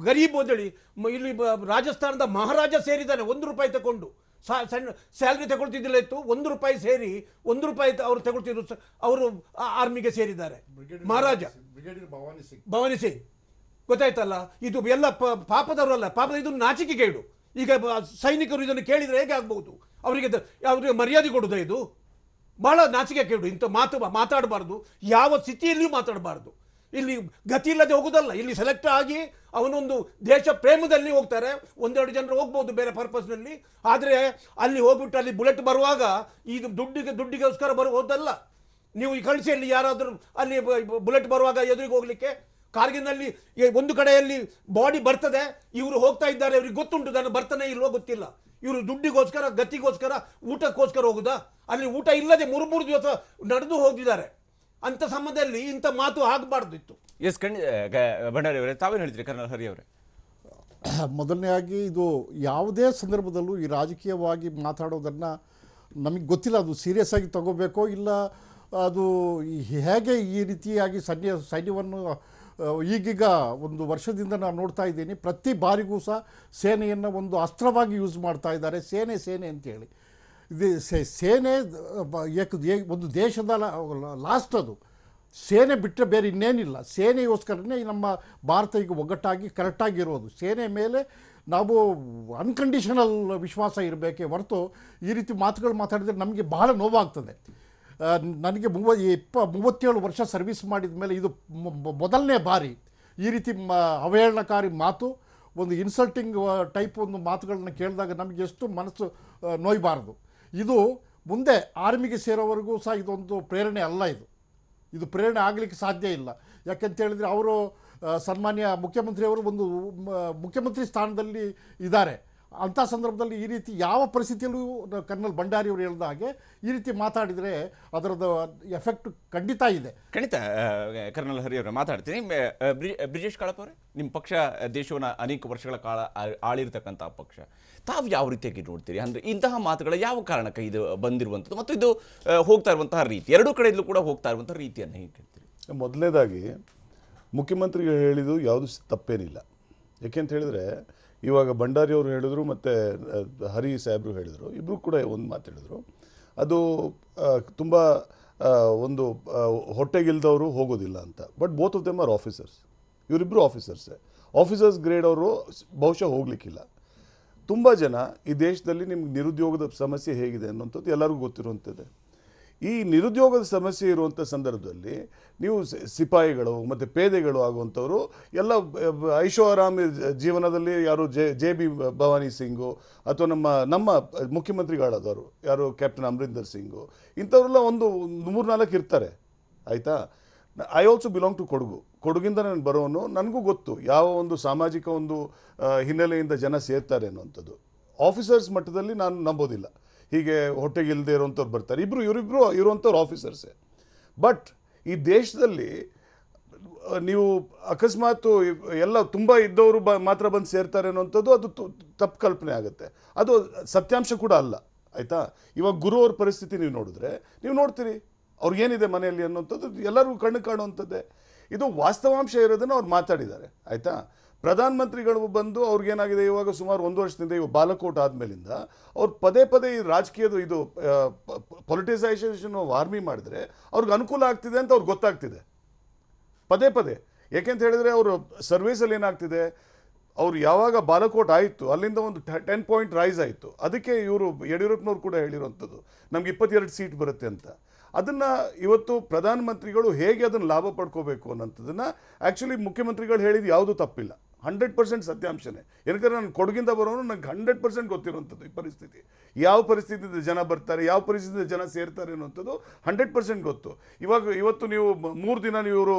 Speaker 11: ಗರೀಬ್ ಓದಳಿ ಇಲ್ಲಿ ರಾಜಸ್ಥಾನದ ಮಹಾರಾಜ ಸೇರಿದ್ದಾನೆ 1 ರೂಪಾಯಿ ತಗೊಂಡು, ಸಣ್ಣ ಸ್ಯಾಲ್ರಿ ತಗೊಳ್ತಿದ್ದಿಲ್ಲ ಇತ್ತು, 1 ರೂಪಾಯಿ ಸೇರಿ 1 ರೂಪಾಯಿ ಅವರು ತಗೊಳ್ತಿದ್ರು, ಅವರು ಆರ್ಮಿಗೆ ಸೇರಿದ್ದಾರೆ. ಮಹಾರಾಜ ಭವಾನಿ ಸಿಂಗ್ ಗೊತ್ತಾಯ್ತಲ್ಲ. ಇದು ಎಲ್ಲ ಪಾಪದವರಲ್ಲ, ಪಾಪದ ಇದು ನಾಚಿಕೆಗೇಡು. ಈಗ ಸೈನಿಕರು ಇದನ್ನು ಕೇಳಿದರೆ ಹೇಗೆ ಆಗ್ಬಹುದು? ಅವರಿಗೆ ಮರ್ಯಾದೆ ಕೊಡುವುದ? ಇದು ಬಹಳ ನಾಚಿಕೆ ಕೇಳು. ಇಂಥ ಮಾತಾಡಬಾರ್ದು, ಯಾವ ಸ್ಥಿತಿಯಲ್ಲಿಯೂ ಮಾತಾಡಬಾರ್ದು. ಇಲ್ಲಿ ಗತಿ ಇಲ್ಲದೆ ಹೋಗೋದಲ್ಲ, ಇಲ್ಲಿ ಸೆಲೆಕ್ಟ್ ಆಗಿ ಅವನೊಂದು ದೇಶ ಪ್ರೇಮದಲ್ಲಿ ಹೋಗ್ತಾರೆ. 1-2 ಜನರು ಹೋಗ್ಬೋದು ಬೇರೆ ಪರ್ಪಸ್ನಲ್ಲಿ, ಆದರೆ ಅಲ್ಲಿ ಹೋಗ್ಬಿಟ್ಟು ಅಲ್ಲಿ ಬುಲೆಟ್ ಬರುವಾಗ ಇದು ದುಡ್ಡಿಗೋಸ್ಕರ ಹೋದಲ್ಲ. ನೀವು ಈ ಕಳಿಸಿಯಲ್ಲಿ ಯಾರಾದರೂ ಅಲ್ಲಿ ಬುಲೆಟ್ ಬರುವಾಗ ಎದುರಿಗೆ ಹೋಗ್ಲಿಕ್ಕೆ, ಕಾರ್ಗಿಲ್ನಲ್ಲಿ ಒಂದು ಕಡೆಯಲ್ಲಿ ಬಾಡಿ ಬರ್ತದೆ, ಇವರು ಹೋಗ್ತಾ ಇದ್ದಾರೆ, ಇವ್ರಿಗೆ ಗೊತ್ತುಂಟು ನಾನು ಬರ್ತಾನೆ ಇಲ್ವೋ ಗೊತ್ತಿಲ್ಲ. ಇವರು ದುಡ್ಡಿಗೋಸ್ಕರ, ಗತಿಗೋಸ್ಕರ, ಊಟಕ್ಕೋಸ್ಕರ ಹೋಗುದಾ? ಅಲ್ಲಿ ಊಟ ಇಲ್ಲದೆ 3 ದಿವಸ ನಡೆದು ಹೋಗಿದ್ದಾರೆ. ಅಂಥ ಸಂಬಂಧದಲ್ಲಿ ಇಂಥ ಮಾತು ಆಗಬಾರ್ದಿತ್ತು.
Speaker 1: ಎಸ್ ಭಂಡಾರಿ ಅವರೇ, ತಾವೇನು ಹೇಳ್ತೀರಿ ಕರ್ನಲ್ ಹರಿ ಅವರೇ?
Speaker 12: ಮೊದಲನೇದಾಗಿ ಇದು ಯಾವುದೇ ಸಂದರ್ಭದಲ್ಲೂ ಈ ರಾಜಕೀಯವಾಗಿ ಮಾತಾಡೋದನ್ನು ನಮಗೆ ಗೊತ್ತಿಲ್ಲ, ಅದು ಸೀರಿಯಸ್ ಆಗಿ ತಗೋಬೇಕೋ ಇಲ್ಲ, ಅದು ಹೇಗೆ ಈ ರೀತಿಯಾಗಿ ಸೈನ್ಯವನ್ನು ಈಗೀಗ 1 ವರ್ಷದಿಂದ ನಾನು ನೋಡ್ತಾ ಇದ್ದೀನಿ, ಪ್ರತಿ ಬಾರಿಗೂ ಸಹ ಸೇನೆಯನ್ನು ಒಂದು ಅಸ್ತ್ರವಾಗಿ ಯೂಸ್ ಮಾಡ್ತಾ ಇದ್ದಾರೆ. ಸೇನೆ ಅಂತೇಳಿ ಇದು ಸೇನೆ ಒಂದು ದೇಶದ ಲಾಸ್ಟ್, ಅದು ಸೇನೆ ಬಿಟ್ಟರೆ ಬೇರೆ ಇನ್ನೇನಿಲ್ಲ. ಸೇನೆಗೋಸ್ಕರನೇ ನಮ್ಮ ಭಾರತ ಈಗ ಒಗ್ಗಟ್ಟಾಗಿ ಕರೆಕ್ಟಾಗಿರೋದು. ಸೇನೆ ಮೇಲೆ ನಾವು ಅನ್ಕಂಡೀಷನಲ್ ವಿಶ್ವಾಸ ಇರಬೇಕೇ ಹೊರತು ಈ ರೀತಿ ಮಾತುಗಳು ಮಾತಾಡಿದರೆ ನಮಗೆ ಬಹಳ ನೋವಾಗ್ತದೆ. ನನಗೆ 37 ವರ್ಷ ಸರ್ವಿಸ್ ಮಾಡಿದ ಮೇಲೆ ಇದು ಮೊದಲನೇ ಬಾರಿ ಈ ರೀತಿ ಅವಹೇಳನಕಾರಿ ಮಾತು, ಒಂದು ಇನ್ಸಲ್ಟಿಂಗ್ ಟೈಪ್ ಒಂದು ಮಾತುಗಳನ್ನ ಕೇಳಿದಾಗ ನಮಗೆ ಎಷ್ಟು ಮನಸ್ಸು ನೋಯಬಾರ್ದು. ಇದು ಮುಂದೆ ಆರ್ಮಿಗೆ ಸೇರೋವರೆಗೂ ಸಹ ಇದೊಂದು ಪ್ರೇರಣೆ ಅಲ್ಲ. ಇದು ಪ್ರೇರಣೆ ಆಗಲಿಕ್ಕೆ ಸಾಧ್ಯ ಇಲ್ಲ. ಯಾಕೆಂತ ಹೇಳಿದರೆ ಅವರು ಸನ್ಮಾನ್ಯ ಮುಖ್ಯಮಂತ್ರಿಯವರು ಒಂದು ಮುಖ್ಯಮಂತ್ರಿ ಸ್ಥಾನದಲ್ಲಿ ಇದ್ದಾರೆ. ಅಂಥ ಸಂದರ್ಭದಲ್ಲಿ ಈ ರೀತಿ ಯಾವ ಪರಿಸ್ಥಿತಿಯಲ್ಲೂ ಕರ್ನಲ್ ಭಂಡಾರಿ ಅವರು ಹೇಳಿದ ಹಾಗೆ ಈ ರೀತಿ ಮಾತಾಡಿದರೆ ಅದರದ್ದು ಎಫೆಕ್ಟ್ ಖಂಡಿತ ಇದೆ.
Speaker 1: ಖಂಡಿತ ಕರ್ನಲ್ ಹರಿ ಅವರೇ ಮಾತಾಡ್ತೀನಿ. ಬ್ರಿಜೇಶ್ ಕಾಳಪ್ಪ ಅವರೇ, ನಿಮ್ಮ ಪಕ್ಷ ದೇಶವನ್ನು ಅನೇಕ ವರ್ಷಗಳ ಕಾಲ ಆಳಿರ್ತಕ್ಕಂಥ ಪಕ್ಷ, ತಾವು ಯಾವ ರೀತಿಯಾಗಿ ನೋಡ್ತೀರಿ? ಅಂದರೆ ಇಂತಹ ಮಾತುಗಳ ಯಾವ ಕಾರಣಕ್ಕೆ ಇದು ಬಂದಿರುವಂಥದ್ದು ಮತ್ತು ಇದು ಹೋಗ್ತಾ ಇರುವಂತಹ ರೀತಿ, ಎರಡೂ ಕಡೆಯಲ್ಲೂ ಕೂಡ ಹೋಗ್ತಾ ಇರುವಂಥ ರೀತಿಯನ್ನು ಹೇಗೆ ಹೇಳ್ತೀರಿ?
Speaker 13: ಮೊದಲನೇದಾಗಿ ಮುಖ್ಯಮಂತ್ರಿಗಳು ಹೇಳಿದ್ದು ಯಾವುದು ತಪ್ಪೇನಿಲ್ಲ. ಯಾಕೆಂತ ಹೇಳಿದ್ರೆ ಇವಾಗ ಭಂಡಾರಿ ಅವರು ಹೇಳಿದ್ರು ಮತ್ತು ಹರಿ ಸಾಹೇಬರು ಹೇಳಿದರು, ಇಬ್ಬರು ಕೂಡ ಒಂದು ಮಾತು ಹೇಳಿದರು. ಅದು ತುಂಬ ಒಂದು ಹೊಟ್ಟೆಗಿಲ್ದವರು ಹೋಗೋದಿಲ್ಲ ಅಂತ. But both of them are officers. ಇವರಿಬ್ಬರು ಆಫೀಸರ್ಸ್ ಗ್ರೇಡ್ ಅವರು ಬಹುಶಃ ಹೋಗಲಿಕ್ಕಿಲ್ಲ. ತುಂಬ ಜನ ಈ ದೇಶದಲ್ಲಿ ನಿಮ್ಗೆ ನಿರುದ್ಯೋಗದ ಸಮಸ್ಯೆ ಹೇಗಿದೆ ಅನ್ನೋಂಥದ್ದು ಎಲ್ಲರಿಗೂ ಗೊತ್ತಿರುವಂಥದ್ದೇ. ಈ ನಿರುದ್ಯೋಗದ ಸಮಸ್ಯೆ ಇರುವಂಥ ಸಂದರ್ಭದಲ್ಲಿ ನೀವು ಸಿಪಾಯಿಗಳು ಮತ್ತು ಪೇದೆಗಳು ಆಗುವಂಥವರು ಎಲ್ಲ ಐಷಾರಾಮಿ ಜೀವನದಲ್ಲಿ ಯಾರು ಜೆ.ಬಿ. ಭವಾನಿ ಸಿಂಗು ಅಥವಾ ನಮ್ಮ ಮುಖ್ಯಮಂತ್ರಿಗಳಾದವರು ಯಾರು ಕ್ಯಾಪ್ಟನ್ ಅಮರಿಂದರ್ ಸಿಂಗು, ಇಂಥವರೆಲ್ಲ ಒಂದು 3-4 ಇರ್ತಾರೆ. ಆಯಿತಾ? ಐ ಆಲ್ಸೋ ಬಿಲಾಂಗ್ ಟು ಕೊಡಗಿಂದ ನಾನು ಬರೋನು. ನನಗೂ ಗೊತ್ತು ಯಾವ ಒಂದು ಸಾಮಾಜಿಕ ಒಂದು ಹಿನ್ನೆಲೆಯಿಂದ ಜನ ಸೇರ್ತಾರೆ ಅನ್ನುವಂಥದ್ದು. ಆಫೀಸರ್ಸ್ ಮಟ್ಟದಲ್ಲಿ ನಾನು ನಂಬೋದಿಲ್ಲ. ಹೀಗೆ ಹೊಟ್ಟೆಗೆ ಇಲ್ಲದೆ ಇರೋವಂಥವ್ರು ಬರ್ತಾರೆ. ಇವರಿಬ್ಬರು ಇರುವಂಥವ್ರು ಆಫೀಸರ್ಸೇ. ಬಟ್ ಈ ದೇಶದಲ್ಲಿ ನೀವು ಅಕಸ್ಮಾತ್ ಎಲ್ಲ ತುಂಬ ಇದ್ದವರು ಮಾತ್ರ ಬಂದು ಸೇರ್ತಾರೆ ಅನ್ನೋಂಥದ್ದು ಅದು ತಪ್ಪು ಕಲ್ಪನೆ ಆಗುತ್ತೆ. ಅದು ಸತ್ಯಾಂಶ ಕೂಡ ಅಲ್ಲ. ಆಯಿತಾ? ಇವಾಗ ಗುರು ಅವ್ರ ಪರಿಸ್ಥಿತಿ ನೀವು ನೋಡಿದ್ರೆ ನೀವು ನೋಡ್ತೀರಿ ಅವ್ರಿಗೇನಿದೆ ಮನೆಯಲ್ಲಿ ಅನ್ನೋಂಥದ್ದು ಎಲ್ಲರಿಗೂ ಕಣ್ಣು ಕಾಣುವಂಥದ್ದೇ. ಇದು ವಾಸ್ತವಾಂಶ ಇರೋದನ್ನು ಅವ್ರು ಮಾತಾಡಿದ್ದಾರೆ. ಆಯಿತಾ? ಪ್ರಧಾನಮಂತ್ರಿಗಳು ಬಂದು ಅವ್ರಿಗೇನಾಗಿದೆ ಇವಾಗ ಸುಮಾರು 1 ವರ್ಷದಿಂದ ಇವಾಗ ಬಾಲಕೋಟ್ ಆದಮೇಲಿಂದ ಅವ್ರು ಪದೇ ಈ ರಾಜಕೀಯದ ಇದು ಪೊಲಿಟಿಸೈಸೇಷನ್ ಆರ್ಮಿ ಮಾಡಿದ್ರೆ ಅವ್ರಿಗೆ ಅನುಕೂಲ ಆಗ್ತಿದೆ ಅಂತ ಅವ್ರಿಗೆ ಗೊತ್ತಾಗ್ತಿದೆ ಪದೇ. ಯಾಕೆಂತ ಹೇಳಿದ್ರೆ ಅವರು ಸರ್ವಿಸಲ್ಲಿ ಏನಾಗ್ತಿದೆ, ಅವ್ರು ಯಾವಾಗ ಬಾಲಕೋಟ್ ಆಯಿತು ಅಲ್ಲಿಂದ ಒಂದು 10 ಪಾಯಿಂಟ್ ರೈಸ್ ಆಯಿತು. ಅದಕ್ಕೆ ಇವರು ಯಡಿಯೂರಪ್ಪನವ್ರು ಕೂಡ ಹೇಳಿರುವಂಥದ್ದು ನಮ್ಗೆ 22 ಸೀಟ್ ಬರುತ್ತೆ ಅಂತ. ಅದನ್ನು ಇವತ್ತು ಪ್ರಧಾನಮಂತ್ರಿಗಳು ಹೇಗೆ ಅದನ್ನು ಲಾಭ ಪಡ್ಕೋಬೇಕು ಅನ್ನೋಂಥದ್ದನ್ನು ಆ್ಯಕ್ಚುಲಿ ಮುಖ್ಯಮಂತ್ರಿಗಳು ಹೇಳಿದ್ದು ಯಾವುದೂ ತಪ್ಪಿಲ್ಲ. 100% ಸತ್ಯಾಂಶನೇ. ಯಾಕಂದರೆ ನಾನು ಕೊಡಗಿಂದ ಬರೋನು ನನಗೆ 100% ಗೊತ್ತಿರುವಂಥದ್ದು ಈ ಪರಿಸ್ಥಿತಿ. ಯಾವ ಪರಿಸ್ಥಿತಿಯಿಂದ ಜನ ಬರ್ತಾರೆ, ಯಾವ ಪರಿಸ್ಥಿತಿಯಿಂದ ಜನ ಸೇರ್ತಾರೆ ಅನ್ನೋಂಥದ್ದು 100% ಗೊತ್ತು. ಇವತ್ತು ನೀವು 3 ದಿನ ನೀವು ಇವರು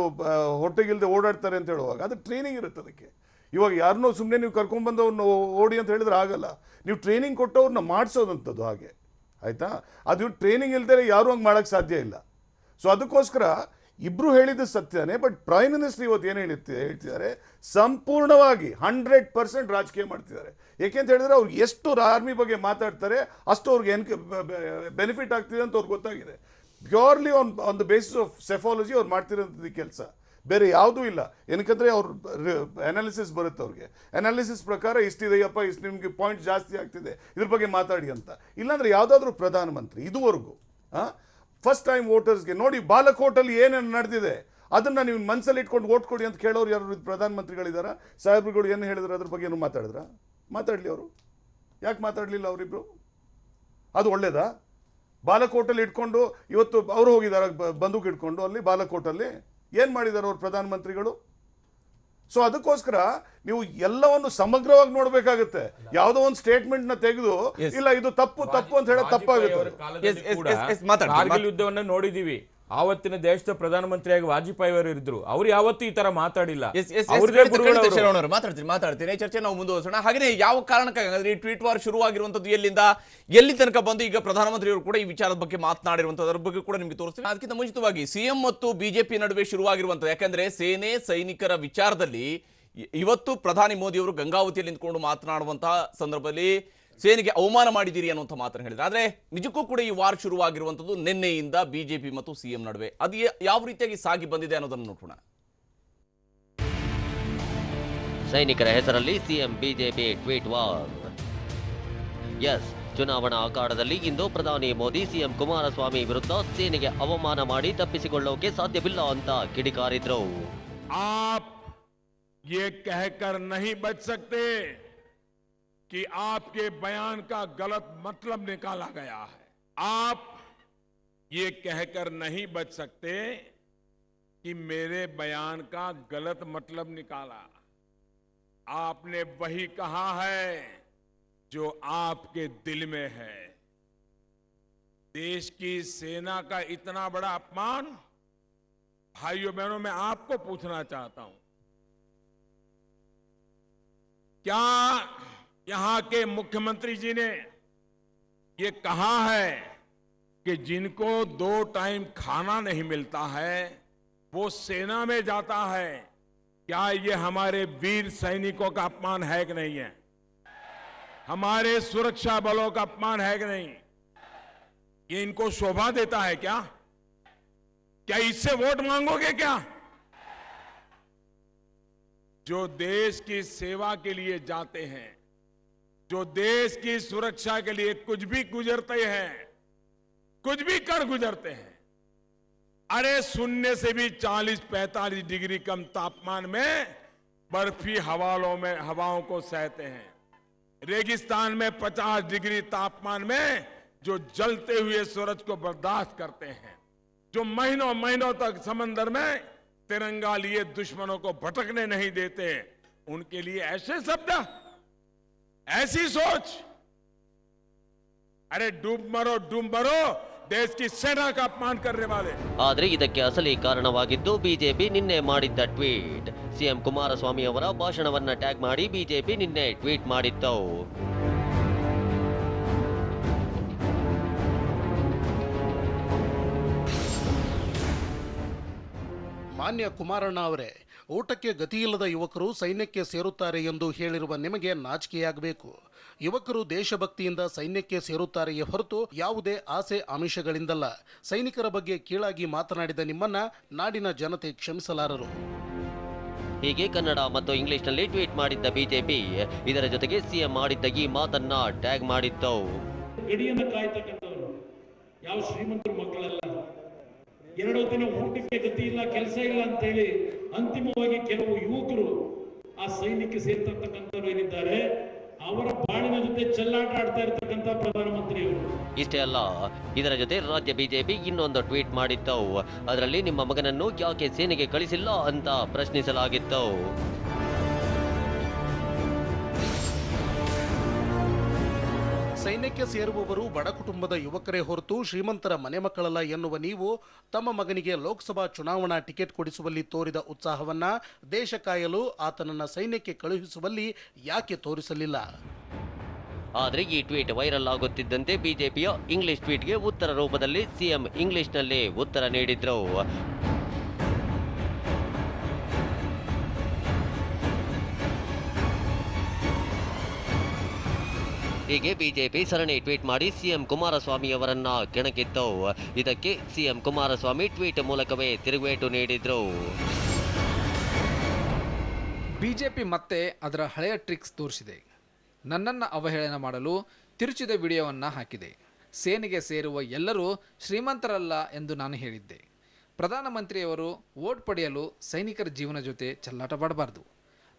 Speaker 13: ಹೊಟ್ಟೆಗಿಲ್ಲದೆ ಓಡಾಡ್ತಾರೆ ಅಂತ ಹೇಳುವಾಗ ಅದು ಟ್ರೈನಿಂಗ್ ಇರುತ್ತೆ ಅದಕ್ಕೆ. ಇವಾಗ ಯಾರನ್ನೋ ಸುಮ್ಮನೆ ನೀವು ಕರ್ಕೊಂಡ್ಬಂದು ಅವ್ರನ್ನ ಓಡಿ ಅಂತ ಹೇಳಿದ್ರೆ ಆಗಲ್ಲ. ನೀವು ಟ್ರೈನಿಂಗ್ ಕೊಟ್ಟವ್ರನ್ನ ಮಾಡಿಸೋದಂಥದ್ದು ಹಾಗೆ. ಆಯಿತಾ? ಅದು ಟ್ರೈನಿಂಗ್ ಇಲ್ದೇ ಯಾರೂ ಹಂಗೆ ಮಾಡೋಕ್ಕೆ ಸಾಧ್ಯ ಇಲ್ಲ. ಸೊ ಅದಕ್ಕೋಸ್ಕರ ಇಬ್ಬರು ಹೇಳಿದ್ದು ಸತ್ಯನೇ. ಬಟ್ ಪ್ರೈಮ್ ಮಿನಿಸ್ಟರ್ ಇವತ್ತು ಏನು ಹೇಳ್ತಿದ್ದಾರೆ, ಸಂಪೂರ್ಣವಾಗಿ 100% ರಾಜಕೀಯ ಮಾಡ್ತಿದ್ದಾರೆ. ಏಕೆಂತ ಹೇಳಿದ್ರೆ ಅವ್ರು ಎಷ್ಟು ಆರ್ಮಿ ಬಗ್ಗೆ ಮಾತಾಡ್ತಾರೆ ಅಷ್ಟು ಅವ್ರಿಗೆ ಬೆನಿಫಿಟ್ ಆಗ್ತಿದೆ ಅಂತ ಅವ್ರಿಗೆ ಗೊತ್ತಾಗಿದೆ. Purely on the basis of psephology ಅವ್ರು ಮಾಡ್ತಿರೋಂಥದ್ದು ಕೆಲಸ, ಬೇರೆ ಯಾವುದೂ ಇಲ್ಲ. ಏನಕ್ಕಂದ್ರೆ ಅವ್ರ ಅನಾಲಿಸಿಸ್ ಬರುತ್ತೆ, ಅವ್ರಿಗೆ ಅನಾಲಿಸಿಸ್ ಪ್ರಕಾರ ಇಷ್ಟಿದೆಯಪ್ಪ, ಇಷ್ಟು ನಿಮಗೆ ಪಾಯಿಂಟ್ ಜಾಸ್ತಿ ಆಗ್ತಿದೆ, ಇದ್ರ ಬಗ್ಗೆ ಮಾತಾಡಿ ಅಂತ. ಇಲ್ಲಾಂದ್ರೆ ಯಾವುದಾದ್ರೂ ಪ್ರಧಾನಮಂತ್ರಿ ಇದುವರೆಗೂ ಫಸ್ಟ್ ಟೈಮ್ ವೋಟರ್ಸ್ಗೆ ನೋಡಿ ಬಾಲಕೋಟಲ್ಲಿ ಏನೇನು ನಡೆದಿದೆ ಅದನ್ನ ನೀವು ಮನಸ್ಸಲ್ಲಿ ಇಟ್ಕೊಂಡು ಓಟ್ ಕೊಡಿ ಅಂತ ಕೇಳೋರು ಯಾರು ಪ್ರಧಾನಮಂತ್ರಿಗಳಿದಾರ? ಸಾಹೇಬ್ರುಗಳು ಏನು ಹೇಳಿದ್ರು ಅದ್ರ ಬಗ್ಗೆ ಏನು ಮಾತಾಡಲಿ ಅವರು? ಯಾಕೆ ಮಾತಾಡಲಿಲ್ಲ ಅವರಿಬ್ರು? ಅದು ಒಳ್ಳೇದಾ? ಬಾಲಕೋಟಲ್ಲಿ ಇಟ್ಕೊಂಡು ಇವತ್ತು ಅವರು ಹೋಗಿದ್ದಾರೆ ಬಂದೂಕು ಇಟ್ಕೊಂಡು ಅಲ್ಲಿ ಬಾಲಕೋಟಲ್ಲಿ ಏನು ಮಾಡಿದ್ದಾರೆ ಅವ್ರ ಪ್ರಧಾನಮಂತ್ರಿಗಳು? ಸೊ ಅದಕ್ಕೋಸ್ಕರ ನೀವು ಎಲ್ಲವನ್ನು ಸಮಗ್ರವಾಗಿ ನೋಡಬೇಕಾಗುತ್ತೆ. ಯಾವುದೋ ಒಂದು ಸ್ಟೇಟ್ಮೆಂಟ್ ನ ತೆಗೆದು ಇಲ್ಲ ಇದು ತಪ್ಪು ಅಂತ ಹೇಳೋದು ತಪ್ಪಾಗುತ್ತೆ.
Speaker 9: ಕಾರ್ಗಿಲ್ ಯುದ್ಧವನ್ನ ನೋಡಿದೀವಿ. ಆವತ್ತಿನ ದೇಶದ ಪ್ರಧಾನಮಂತ್ರಿಯಾಗಿ ವಾಜಪೇಯಿ ಅವರು ಇದ್ರು. ಅವ್ರು ಯಾವತ್ತೂ ಈ ತರ ಮಾತಾಡಿಲ್ಲ.
Speaker 1: ಮಾತಾಡ್ತೀನಿ ಚರ್ಚೆ ನಾವು ಮುಂದುವರಿಸೋಣ. ಹಾಗೆ ಯಾವ ಕಾರಣಕ್ಕಾಗಿ ಈ ಟ್ವೀಟ್ ವಾರ್ ಶುರುವಾಗಿರುವಂತದ್ದು ಎಲ್ಲಿ ತನಕ ಬಂದು ಈಗ ಪ್ರಧಾನಮಂತ್ರಿಯವರು ಕೂಡ ಈ ವಿಚಾರದ ಬಗ್ಗೆ ಮಾತನಾಡಿರುವಂತದ್ರ ಬಗ್ಗೆ ಕೂಡ ನಿಮಗೆ ತೋರಿಸ್ತೀನಿ. ಅದಕ್ಕಿಂತ ಮುಂಚಿತವಾಗಿ ಸಿಎಂ ಮತ್ತು ಬಿಜೆಪಿ ನಡುವೆ ಶುರುವಾಗಿರುವಂತದ್ದು, ಯಾಕಂದ್ರೆ ಸೇನೆ ಸೈನಿಕರ ವಿಚಾರದಲ್ಲಿ ಇವತ್ತು ಪ್ರಧಾನಿ ಮೋದಿ ಅವರು ಗಂಗಾವತಿಯಲ್ಲಿ ನಿಂತ್ಕೊಂಡು ಮಾತನಾಡುವಂತಹ ಸಂದರ್ಭದಲ್ಲಿ ಸೇನೆಗೆ ಅವಮಾನ ಮಾಡಿದ್ದೀರಿ ಅನ್ನುವಂಥ ಮಾತನ್ನು ಹೇಳಿದ್ರು. ಆದರೆ ನಿಜಕ್ಕೂ ಕೂಡ ಈ ವಾರ್ ಶುರುವಾಗಿರುವಂಥದ್ದು ನಿನ್ನೆಯಿಂದ ಬಿಜೆಪಿ ಮತ್ತು ಸಿಎಂ ನಡುವೆ. ಅದು ಯಾವ ರೀತಿಯಾಗಿ ಸಾಗಿ ಬಂದಿದೆ ಅನ್ನೋದನ್ನು ನೋಡೋಣ.
Speaker 4: ಸೈನಿಕರ ಹೆಸರಲ್ಲಿ CM BJP tweet war. Yes, ಚುನಾವಣಾ ಅಖಾಡದಲ್ಲಿ ಇಂದು ಪ್ರಧಾನಿ ಮೋದಿ ಸಿಎಂ ಕುಮಾರಸ್ವಾಮಿ ವಿರುದ್ಧ ಸೇನೆಗೆ ಅವಮಾನ ಮಾಡಿ ತಪ್ಪಿಸಿಕೊಳ್ಳೋಕೆ ಸಾಧ್ಯವಿಲ್ಲ ಅಂತ ಕಿಡಿಕಾರಿದ್ರು.
Speaker 2: आप ये कहकर नहीं बच सकते कि आपके बयान का गलत मतलब निकाला गया है. आप ये कहकर नहीं बच सकते कि मेरे बयान का गलत मतलब निकाला. आपने वही कहा है जो आपके दिल में है. देश की सेना का इतना बड़ा अपमान, भाइयों बहनों, मैं आपको पूछना चाहता हूं, क्या यहां के मुख्यमंत्री जी ने ये कहा है कि जिनको 2 टाइम खाना नहीं मिलता है वो सेना में जाता है? क्या ये हमारे वीर सैनिकों का अपमान है कि नहीं है? हमारे सुरक्षा बलों का अपमान है कि नहीं? ये इनको शोभा देता है क्या? क्या इससे वोट मांगोगे क्या? जो देश की सेवा के लिए जाते हैं, जो देश की सुरक्षा के लिए कुछ भी गुजरते हैं, कुछ भी कर गुजरते हैं, अरे शून्य से भी 40-45 डिग्री कम तापमान में बर्फी हवाओं को सहते हैं. रेगिस्तान में 50 डिग्री तापमान में जो जलते हुए सूरज को बर्दाश्त करते हैं, जो महीनों तक समंदर में तिरंगा लिए दुश्मनों को भटकने नहीं देते, उनके लिए ऐसे शब्द, ऐसी सोच, अरे डूब मरो देश की सेना का अपमान करने वाले.
Speaker 4: ಆದರೆ ಇದಕ್ಕೆ ಅಸಲಿ ಕಾರಣವಾಗಿದ್ದು ಬಿಜೆಪಿ ನಿನ್ನೆ ಮಾಡಿದ್ದ ಟ್ವೀಟ್. ಸಿಎಂ ಕುಮಾರಸ್ವಾಮಿ ಅವರ ಭಾಷಣವನ್ನ ಟ್ಯಾಗ್ ಮಾಡಿ ಬಿಜೆಪಿ ನಿನ್ನೆ ಟ್ವೀಟ್ ಮಾಡಿತ್ತು.
Speaker 14: ಮಾನ್ಯ ಕುಮಾರಣ್ಣ ಅವರೇ, ಊಟಕ್ಕೆ ಗತಿಯಿಲ್ಲದ ಯುವಕರು ಸೈನ್ಯಕ್ಕೆ ಸೇರುತ್ತಾರೆ ಎಂದು ಹೇಳಿರುವ ನಿಮಗೆ ನಾಚಿಕೆಯಾಗಬೇಕು. ಯುವಕರು ದೇಶಭಕ್ತಿಯಿಂದ ಸೈನ್ಯಕ್ಕೆ ಸೇರುತ್ತಾರೆಯೇ ಹೊರತು ಯಾವುದೇ ಆಸೆ ಆಮಿಷಗಳಿಂದಲ್ಲ. ಸೈನಿಕರ ಬಗ್ಗೆ ಕೀಳಾಗಿ ಮಾತನಾಡಿದ ನಿಮ್ಮನ್ನ ನಾಡಿನ ಜನತೆ ಕ್ಷಮಿಸಲಾರರು.
Speaker 4: ಹೀಗೆ ಕನ್ನಡ ಮತ್ತು ಇಂಗ್ಲಿಷ್ನಲ್ಲಿ ಟ್ವೀಟ್ ಮಾಡಿದ್ದ ಬಿಜೆಪಿ ಇದರ ಜೊತೆಗೆ ಸಿಎಂ ಮಾಡಿದ್ದ ಈ ಮಾತನ್ನ ಟ್ಯಾಗ್ ಮಾಡಿತ್ತು.
Speaker 5: ಗಡಿಯನ್ನು ಕಾಯ್ತಕ್ಕಂಥವ್ರು ಯಾವ ಶ್ರೀಮಂತರ ಮಕ್ಕಳಲ್ಲ. 2 ದಿನ ಊಟಕ್ಕೆ ಗತಿ ಇಲ್ಲ, ಕೆಲಸ ಇಲ್ಲ ಅಂತ ಹೇಳಿ ಅಂತಿಮವಾಗಿ ಕೆಲವು ಯುವಕರು ಆ ಸೈನ್ಯಕ್ಕೆ ಸೇರ್ತಕ್ಕಂಥವ್ರು ಏನಿದ್ದಾರೆ ಅವರ ಬಾಳಿನ ಜೊತೆ ಚೆಲ್ಲಾಟ ಆಡ್ತಾ ಇರ್ತಕ್ಕಂಥ ಪ್ರಧಾನಮಂತ್ರಿಯವರು.
Speaker 4: ಇಷ್ಟೇ ಅಲ್ಲ, ಇದರ ಜೊತೆ ರಾಜ್ಯ ಬಿಜೆಪಿ ಇನ್ನೊಂದು ಟ್ವೀಟ್ ಮಾಡಿತ್ತು. ಅದರಲ್ಲಿ ನಿಮ್ಮ ಮಗನನ್ನು ಯಾಕೆ ಸೇನೆಗೆ ಕಳಿಸಿಲ್ಲ ಅಂತ ಪ್ರಶ್ನಿಸಲಾಗಿತ್ತು.
Speaker 14: ಸೈನ್ಯಕ್ಕೆ ಸೇರುವವರು ಬಡ ಕುಟುಂಬದ ಯುವಕರೇ ಹೊರತು ಶ್ರೀಮಂತರ ಮನೆ ಮಕ್ಕಳಲ್ಲ ಎನ್ನುವ ನೀವು ತಮ್ಮ ಮಗನಿಗೆ ಲೋಕಸಭಾ ಚುನಾವಣಾ ಟಿಕೆಟ್ ಕೊಡಿಸುವಲ್ಲಿ ತೋರಿದ ಉತ್ಸಾಹವನ್ನ ದೇಶ ಕಾಯಲು ಆತನನ್ನ ಸೈನ್ಯಕ್ಕೆ ಕಳುಹಿಸುವಲ್ಲಿ ಯಾಕೆ ತೋರಿಸಲಿಲ್ಲ?
Speaker 4: ಆದರೆ ಈ ಟ್ವೀಟ್ ವೈರಲ್ ಆಗುತ್ತಿದ್ದಂತೆ ಬಿಜೆಪಿಯ ಇಂಗ್ಲಿಷ್ ಟ್ವೀಟ್ಗೆ ಉತ್ತರ ರೂಪದಲ್ಲಿ ಸಿಎಂ ಇಂಗ್ಲಿಷ್ನಲ್ಲಿ ಉತ್ತರ ನೀಡಿದ್ರು. ಹೀಗೆ ಬಿಜೆಪಿ ಸರಣಿ ಟ್ವೀಟ್ ಮಾಡಿ ಸಿಎಂ ಕುಮಾರಸ್ವಾಮಿ ಅವರನ್ನ ಕೆಣಕಿತ್ತು. ಇದಕ್ಕೆ ಸಿಎಂ ಕುಮಾರಸ್ವಾಮಿ ಟ್ವೀಟ್ ಮೂಲಕವೇ ತಿರುಗೇಟು ನೀಡಿದ್ರು.
Speaker 15: ಬಿಜೆಪಿ ಮತ್ತೆ ಅದರ ಹಳೆಯ ಟ್ರಿಕ್ಸ್ ತೋರಿಸಿದೆ. ನನ್ನನ್ನು ಅವಹೇಳನ ಮಾಡಲು ತಿರುಚಿದ ವಿಡಿಯೋವನ್ನು ಹಾಕಿದೆ. ಸೇನೆಗೆ ಸೇರುವ ಎಲ್ಲರೂ ಶ್ರೀಮಂತರಲ್ಲ ಎಂದು ನಾನು ಹೇಳಿದ್ದೆ. ಪ್ರಧಾನಮಂತ್ರಿಯವರು ವೋಟ್ ಪಡೆಯಲು ಸೈನಿಕರ ಜೀವನ ಜೊತೆ ಚೆಲ್ಲಾಟವಾಡಬಾರದು.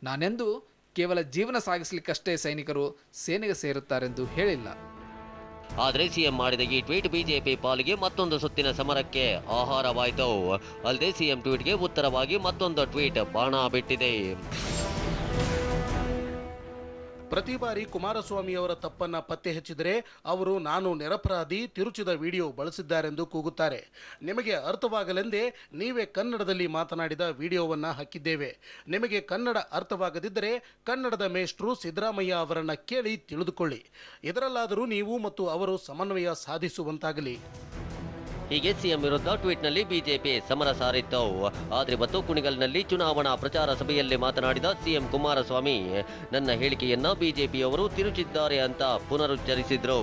Speaker 15: ನಾನೆಂದು ಕೇವಲ ಜೀವನ ಸಾಗಿಸಲಿಕ್ಕಷ್ಟೇ ಸೈನಿಕರು ಸೇನೆಗೆ ಸೇರುತ್ತಾರೆಂದು ಹೇಳಿಲ್ಲ.
Speaker 4: ಆದರೆ ಸಿಎಂ ಮಾಡಿದ ಈ ಟ್ವೀಟ್ ಬಿಜೆಪಿ ಪಾಲಿಗೆ ಮತ್ತೊಂದು ಸುತ್ತಿನ ಸಮರಕ್ಕೆ ಆಹಾರವಾಯಿತು. ಅಲ್ಲದೆ ಸಿಎಂ ಟ್ವೀಟ್ಗೆ ಉತ್ತರವಾಗಿ ಮತ್ತೊಂದು ಟ್ವೀಟ್ ಬಾಣ ಬಿಟ್ಟಿದೆ.
Speaker 14: ಪ್ರತಿ ಬಾರಿ ಕುಮಾರಸ್ವಾಮಿ ಅವರ ತಪ್ಪನ್ನ ಪತ್ತೆ ಹಚ್ಚಿದರೆ ಅವರು ನಾನು ನಿರಪರಾಧಿ ತಿರುಚಿದ ವಿಡಿಯೋ ಬಳಸಿದ್ದಾರೆಂದು ಕೂಗುತ್ತಾರೆ. ನಿಮಗೆ ಅರ್ಥವಾಗಲೆಂದೇ ನೀವೇ ಕನ್ನಡದಲ್ಲಿ ಮಾತನಾಡಿದ ವಿಡಿಯೋವನ್ನ ಹಾಕಿದ್ದೇವೆ. ನಿಮಗೆ ಕನ್ನಡ ಅರ್ಥವಾಗದಿದ್ದರೆ ಕನ್ನಡದ ಮೇಷ್ಟ್ರು ಸಿದ್ದರಾಮಯ್ಯ ಅವರನ್ನ ಕೇಳಿ ತಿಳಿದುಕೊಳ್ಳಿ. ಇದರಲ್ಲಾದರೂ ನೀವು ಮತ್ತು ಅವರು ಸಮನ್ವಯ ಸಾಧಿಸುವಂತಾಗಲಿ.
Speaker 4: ಹೀಗೆ ಸಿಎಂ ವಿರುದ್ಧ ಟ್ವೀಟ್ನಲ್ಲಿ ಬಿಜೆಪಿ ಸಮರ ಸಾರಿತ್ತು. ಆದರೆ ಇವತ್ತು ಕುಣಿಗಲ್ನಲ್ಲಿ ಚುನಾವಣಾ ಪ್ರಚಾರ ಸಭೆಯಲ್ಲಿ ಮಾತನಾಡಿದ ಸಿಎಂ ಕುಮಾರಸ್ವಾಮಿ ನನ್ನ ಹೇಳಿಕೆಯನ್ನ ಬಿಜೆಪಿಯವರು ತಿರುಚಿದ್ದಾರೆ ಅಂತ ಪುನರುಚ್ಚರಿಸಿದ್ರು.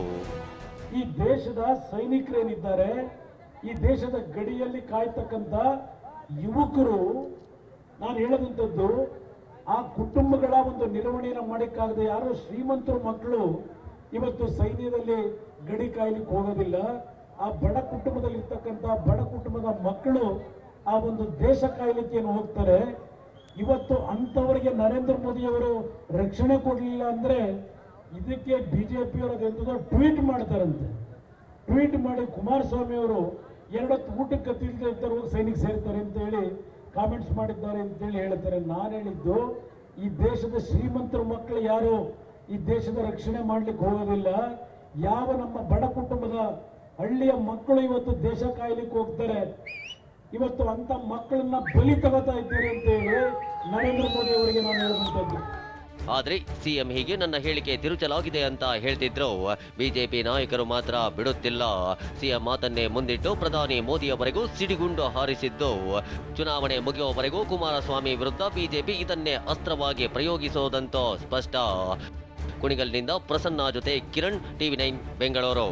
Speaker 3: ಈ ದೇಶದ ಸೈನಿಕರೇನಿದ್ದಾರೆ, ಈ ದೇಶದ ಗಡಿಯಲ್ಲಿ ಕಾಯ್ತಕ್ಕಂಥ ಯುವಕರು, ನಾನು ಹೇಳದಂಥದ್ದು ಆ ಕುಟುಂಬಗಳ ಒಂದು ನಿರ್ವಹಣೆಯನ್ನು ಮಾಡಕ್ಕಾಗದೆ ಯಾರೋ ಶ್ರೀಮಂತರ ಮಕ್ಕಳು ಇವತ್ತು ಸೈನ್ಯದಲ್ಲಿ ಗಡಿ ಕಾಯ್ಲಿಕ್ಕೆ ಹೋಗೋದಿಲ್ಲ. ಆ ಬಡ ಕುಟುಂಬದಲ್ಲಿರ್ತಕ್ಕಂಥ ಬಡ ಕುಟುಂಬದ ಮಕ್ಕಳು ಆ ಒಂದು ದೇಶ ಕಾಯ್ಲಿಕ್ಕೆ ಏನು ಹೋಗ್ತಾರೆ. ಇವತ್ತು ಅಂಥವರಿಗೆ ನರೇಂದ್ರ ಮೋದಿಯವರು ರಕ್ಷಣೆ ಕೊಡಲಿಲ್ಲ ಅಂದರೆ ಇದಕ್ಕೆ ಬಿಜೆಪಿಯವರು ಅದೆಂಥದೋ ಟ್ವೀಟ್ ಮಾಡ್ತಾರಂತೆ. ಟ್ವೀಟ್ ಮಾಡಿ ಕುಮಾರಸ್ವಾಮಿ ಅವರು 2 ಹೊತ್ತು ಊಟಕ್ಕೆ ಕತ್ತಿಲ್ದೆ ಇರ್ತಾರೆ, ಹೋಗಿ ಸೈನಿಕ ಸೇರ್ತಾರೆ ಅಂತ ಹೇಳಿ ಕಾಮೆಂಟ್ಸ್ ಮಾಡಿದ್ದಾರೆ ಅಂತೇಳಿ ಹೇಳ್ತಾರೆ. ನಾನು ಹೇಳಿದ್ದು ಈ ದೇಶದ ಶ್ರೀಮಂತರ ಮಕ್ಕಳು ಯಾರು ಈ ದೇಶದ ರಕ್ಷಣೆ ಮಾಡ್ಲಿಕ್ಕೆ ಹೋಗೋದಿಲ್ಲ. ಯಾವ ನಮ್ಮ ಬಡ ಕುಟುಂಬದ ಹಳ್ಳಿಯ ಮಕ್ಕಳು ಇವತ್ತು ದೇಶ ಕಾಯ್ಲಿಕ್ಕೆ ಹೋಗ್ತಾರೆ. ಇವತ್ತು ಅಂತ ಮಕ್ಕಳನ್ನ ಬಲಿ ತಗೋತಾ ಇದ್ದೀರಿ ಅಂತ ಹೇಳಿ ನರೇಂದ್ರ ಮೋದಿ ಅವರಿಗೆ ನಾನು ಹೇಳುವಂತದ್ದು.
Speaker 4: ಆದ್ರೆ ಸಿಎಂ ಹೀಗೆ ನನ್ನ ಹೇಳಿಕೆ ತಿರುಚಲಾಗಿದೆ ಅಂತ ಹೇಳ್ತಿದ್ರು. ಬಿಜೆಪಿ ನಾಯಕರು ಮಾತ್ರ ಬಿಡುತ್ತಿಲ್ಲ. ಸಿಎಂ ಮಾತನ್ನೇ ಮುಂದಿಟ್ಟು ಪ್ರಧಾನಿ ಮೋದಿ ಅವರಿಗೂ ಸಿಡಿಗುಂಡು ಹಾರಿಸಿದ್ದು. ಚುನಾವಣೆ ಮುಗಿಯುವವರೆಗೂ ಕುಮಾರಸ್ವಾಮಿ ವಿರುದ್ಧ ಬಿಜೆಪಿ ಇದನ್ನೇ ಅಸ್ತ್ರವಾಗಿ ಪ್ರಯೋಗಿಸೋದಂತೂ ಸ್ಪಷ್ಟ. ಕುಣಿಗಲ್ನಿಂದ ಪ್ರಸನ್ನ ಜೊತೆ ಕಿರಣ್, TV9 ಬೆಂಗಳೂರು.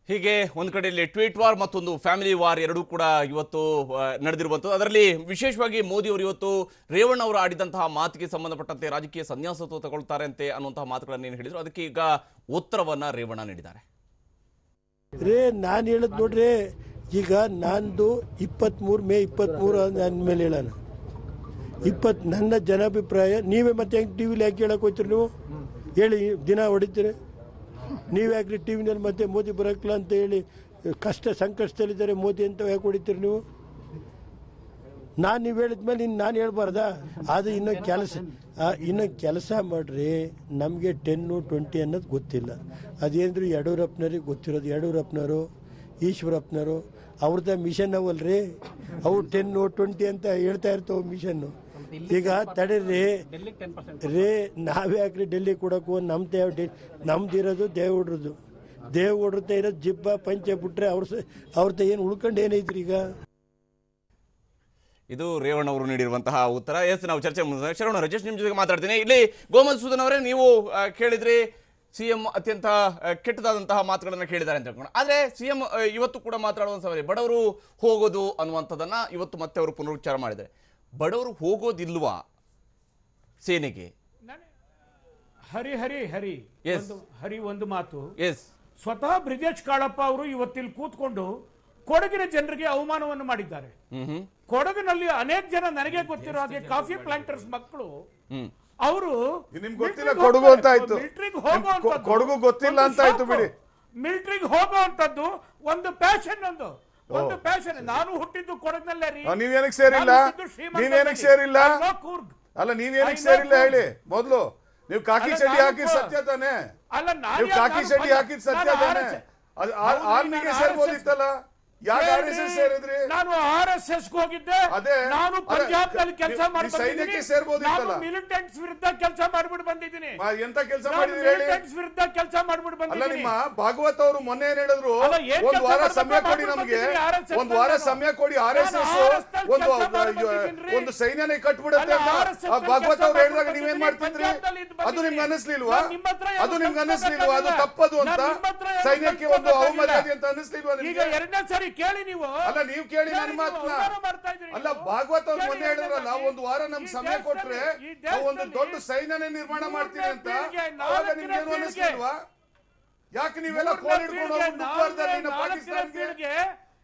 Speaker 1: ಹೀಗೆ ಒಂದು ಕಡೆಯಲ್ಲಿ ಟ್ವೀಟ್ ವಾರ್ ಮತ್ತೊಂದು ಫ್ಯಾಮಿಲಿ ವಾರ್ ಎರಡೂ ಕೂಡ ಇವತ್ತು ನಡೆದಿರುವಂಥದ್ದು. ಅದರಲ್ಲಿ ವಿಶೇಷವಾಗಿ ಮೋದಿ ಅವರು ಇವತ್ತು ರೇವಣ್ಣ ಅವರು ಆಡಿದಂತಹ ಮಾತಿಗೆ ಸಂಬಂಧಪಟ್ಟಂತೆ ರಾಜಕೀಯ ಸನ್ಯಾಸತ್ವ ತಗೊಳ್ತಾರೆ ಅಂತೆ ಅನ್ನುವಂತಹ ಮಾತುಗಳನ್ನು ಏನು ಹೇಳಿದ್ರು, ಅದಕ್ಕೆ ಈಗ ಉತ್ತರವನ್ನ ರೇವಣ್ಣ ನೀಡಿದ್ದಾರೆ.
Speaker 16: ನಾನು ಹೇಳದ್ ನೋಡ್ರಿ, ಈಗ ನಂದು 23 ಮೇ 23 ಅಂದಮೇಲೆ ಹೇಳೋಣ 20 ನನ್ನ ಜನಾಭಿಪ್ರಾಯ. ನೀವೇ ಮತ್ತೆ ಹೆಂಗೆ ಟಿವಿಲಿ ಯಾಕೆ ಹೇಳಕ್ ಹೋಗ್ತೀರಿ? ನೀವು ಹೇಳಿ, ದಿನ ಹೊಡಿತೀರಿ ನೀವು ಯಾಕ್ರಿ ಟಿವಿನಲ್ಲಿ ಮತ್ತೆ ಮೋದಿ ಬರೋಕ್ಕಿಲ್ಲ ಅಂತ ಹೇಳಿ ಸಂಕಷ್ಟದಲ್ಲಿದ್ದಾರೆ ಮೋದಿ ಅಂತ ಯಾಕೆ ಹೊಡಿತೀರಿ ನೀವು? ನೀವು ಹೇಳಿದ್ಮೇಲೆ ನಾನು ಹೇಳ್ಬಾರ್ದಾ? ಅದು ಇನ್ನೊಂದು ಕೆಲಸ ಮಾಡ್ರಿ. ನಮಗೆ 10-20 ಅನ್ನೋದು ಗೊತ್ತಿಲ್ಲ. ಅದೇಂದ್ರು ಯಡಿಯೂರಪ್ಪನವ್ರಿಗೆ ಗೊತ್ತಿರೋದು. ಯಡಿಯೂರಪ್ಪನವರು, ಈಶ್ವರಪ್ಪನವರು ಅವ್ರದ್ದು ಮಿಷನ್ ಅವಲ್ರಿ. ಅವು 10-20 ಅಂತ ಹೇಳ್ತಾ ಇರ್ತಾವೆ ಮಿಷನ್ನು. ಈಗ ತಡೀರಿ ನಾವ್ಯಾಕ್ರಿ ಡೆಲ್ಲಿ ಕೊಡೋಕು? ನಮ್ದಿರೋದು ದೇವೇಗೌಡ್ರದ್ದು. ದೇವೇಗೌಡ್ರ ಇರೋದು ಜಿಬ್ಬ ಪಂಚೆ ಬಿಟ್ರೆ ಅವ್ರ ಏನು ಉಳ್ಕೊಂಡು ಏನೈತ್ರಿ ಈಗ?
Speaker 1: ಇದು ರೇವಣ್ಣ ಅವರು ನೀಡಿರುವಂತಹ ಉತ್ತರ. ನಾವು ಚರ್ಚೆ ಶರವಣ ರಜೇಶ್ ನಿಮ್ಮ ಜೊತೆಗೆ ಮಾತಾಡ್ತೀನಿ. ಇಲ್ಲಿ ಗೋಮಧುಸೂದನ್ ಅವರೇ, ನೀವು ಕೇಳಿದ್ರಿ ಸಿಎಂ ಅತ್ಯಂತ ಕೆಟ್ಟದಾದಂತಹ ಮಾತುಗಳನ್ನು ಕೇಳಿದ್ದಾರೆ ಅಂತ ಹೇಳ್ಕೊಂಡು. ಆದರೆ ಸಿಎಂ ಇವತ್ತು ಕೂಡ ಮಾತಾಡುವ ಸಮಯ ಬಡವರು ಹೋಗೋದು ಅನ್ನುವಂಥದ್ದನ್ನ ಇವತ್ತು ಮತ್ತೆ ಅವರು ಪುನರುಚ್ಚಾರ ಮಾಡಿದ್ದಾರೆ. ಬಡವರು ಹೋಗೋದಿಲ್ವಾ ಸೇನೆಗೆ?
Speaker 10: ಹರಿ ಒಂದು ಮಾತು. ಸ್ವತಃ ಬ್ರಿಜೇಶ್ ಕಾಳಪ್ಪ ಅವರು ಇವತ್ತಿಲ್ಲಿ ಕೂತ್ಕೊಂಡು ಕೊಡಗಿನ ಜನರಿಗೆ ಅವಮಾನವನ್ನು ಮಾಡಿದ್ದಾರೆ. ಕೊಡಗಿನಲ್ಲಿ ಅನೇಕ ಜನ ನನಗೆ ಗೊತ್ತಿರೋ ಹಾಗೆ ಕಾಫಿ ಪ್ಲಾಂಟರ್ಸ್ ಮಕ್ಕಳು ಅವರು
Speaker 13: ಕೊಡಗು ಅಂತ ಆಯ್ತು, ಕೊಡಗು ಗೊತ್ತಿಲ್ಲ ಅಂತ ಆಯ್ತು ಬಿಡಿ.
Speaker 10: ಮಿಲಿಟರಿಗೆ ಹೋಗುವಂತದ್ದು ಒಂದು ಪ್ಯಾಷನ್, ಒಂದು ಪ್ಯಾಷನ್. ನಾನು ಹುಟ್ಟಿದ್ದು ಕೊಡಗಿನಲ್ಲೇ ರೀ.
Speaker 13: ನೀವೇನಕ್ಕೆ ಸೇರಿಲ್ಲ? ನೀವೇನಕ್ಕೆ ಸೇರಿಲ್ಲ? ಅಲ್ಲ, ನೀವೇನಕ್ಕೆ ಸೇರಿಲ್ಲ ಹೇಳಿ ಮೊದಲು. ನೀವು ಕಾಕಿ ಚಡ್ಡಿ ಹಾಕಿದ ಸತ್ಯ ತಾನೆ? ನೀವು ಕಾಕಿ ಚಡ್ಡಿ ಹಾಕಿದ ಸತ್ಯ ತಾನೆ? ಆರ್ಮಿಗೆ ಸೇರ್ಬೋದಿತ್ತಲ್ಲ? ಯಾಕೆ RSS ಸೇರಿದ್ರಿ?
Speaker 10: ನಾನು RSS ಹೋಗಿದ್ದೆ.
Speaker 13: ಅದೇ
Speaker 10: ನಾನು ಪಂಜಾಬ್ ನಲ್ಲಿ ಕೆಲಸ ಮಾಡಿ
Speaker 13: ಸೈನ್ಯಕ್ಕೆ ಸೇರ್ಬೋದಿತ್ತಲ್ಲ.
Speaker 10: ಮಿಲಿಟೆಂಟ್ಸ್ ವಿರುದ್ಧ ಕೆಲಸ ಮಾಡ್ಬಿಟ್ಟು ಬಂದಿದ್ದೀನಿ.
Speaker 13: ಎಂತ ಕೆಲಸ ಮಾಡಿದ್ರಿ ಹೇಳಿ?
Speaker 10: ಮಿಲಿಟೆಂಟ್ಸ್ ವಿರುದ್ಧ ಕೆಲಸ ಮಾಡ್ಬಿಟ್ಟು ಬಂದಿದ್ದೀನಿ.
Speaker 13: ಅಲ್ಲ, ನಿಮ್ಮ ಭಾಗವತ್ ಅವರು ಮೊನ್ನೆ ಏನ್ ಹೇಳಿದ್ರು, ಒಂದು ವಾರ ಸಮಯ ಕೊಡಿ ನಮಗೆ, ಒಂದು ವಾರ ಸಮಯ ಕೊಡಿ, RSS ಒಂದು ಸೈನ್ಯನೇ ಕಟ್ಬಿಡುತ್ತೆ ಅಂತ ಭಾಗವತ್ ಅವ್ರು ಹೇಳಿದಾಗ ನೀವೇನ್ ಮಾಡ್ತಿದ್ರಿ? ಅದು ನಿಮ್ಗೆ ಅನಿಸ್ಲಿಲ್ವಾ? ಅದು ನಿಮ್ಗೆ ಅನಿಸ್ಲಿಲ್ವಾ? ಅದು ತಪ್ಪದು ಅಂತ, ಸೈನ್ಯಕ್ಕೆ ಒಂದು ಅವಮರ್ಯಾದೆ ಅಂತ ಅನಿಸ್ಲಿಲ್ವಾ ನಿಮ್ಗೆ?
Speaker 10: ಈಗ ಎರಡನೇ ಸರಿ ಕೇಳಿ ನೀವು.
Speaker 13: ಅಲ್ಲ, ನೀವು ಕೇಳಿ ನನ್ನ ಮಾತನ್ನ. ಅಲ್ಲ, ಭಾಗವತ್ ಅವ್ರು ಮೊನ್ನೆ ಹೇಳಿದ್ರಲ್ಲ, ಒಂದು ವಾರ ನಮ್ಗೆ ಸಮಯ ಕೊಟ್ರೆ ಒಂದು ದೊಡ್ಡ ಸೈನ್ಯನೇ ನಿರ್ಮಾಣ ಮಾಡ್ತೀವಿ ಅಂತ. ಅವಾಗ ನಿಮ್ಗೆ ಏನು ಅನಿಸ್ಲಿಲ್ವಾ? ಯಾಕೆ ನೀವೆಲ್ಲ ಕೋಲ್ ಹಿಡ್ಕೊಂಡು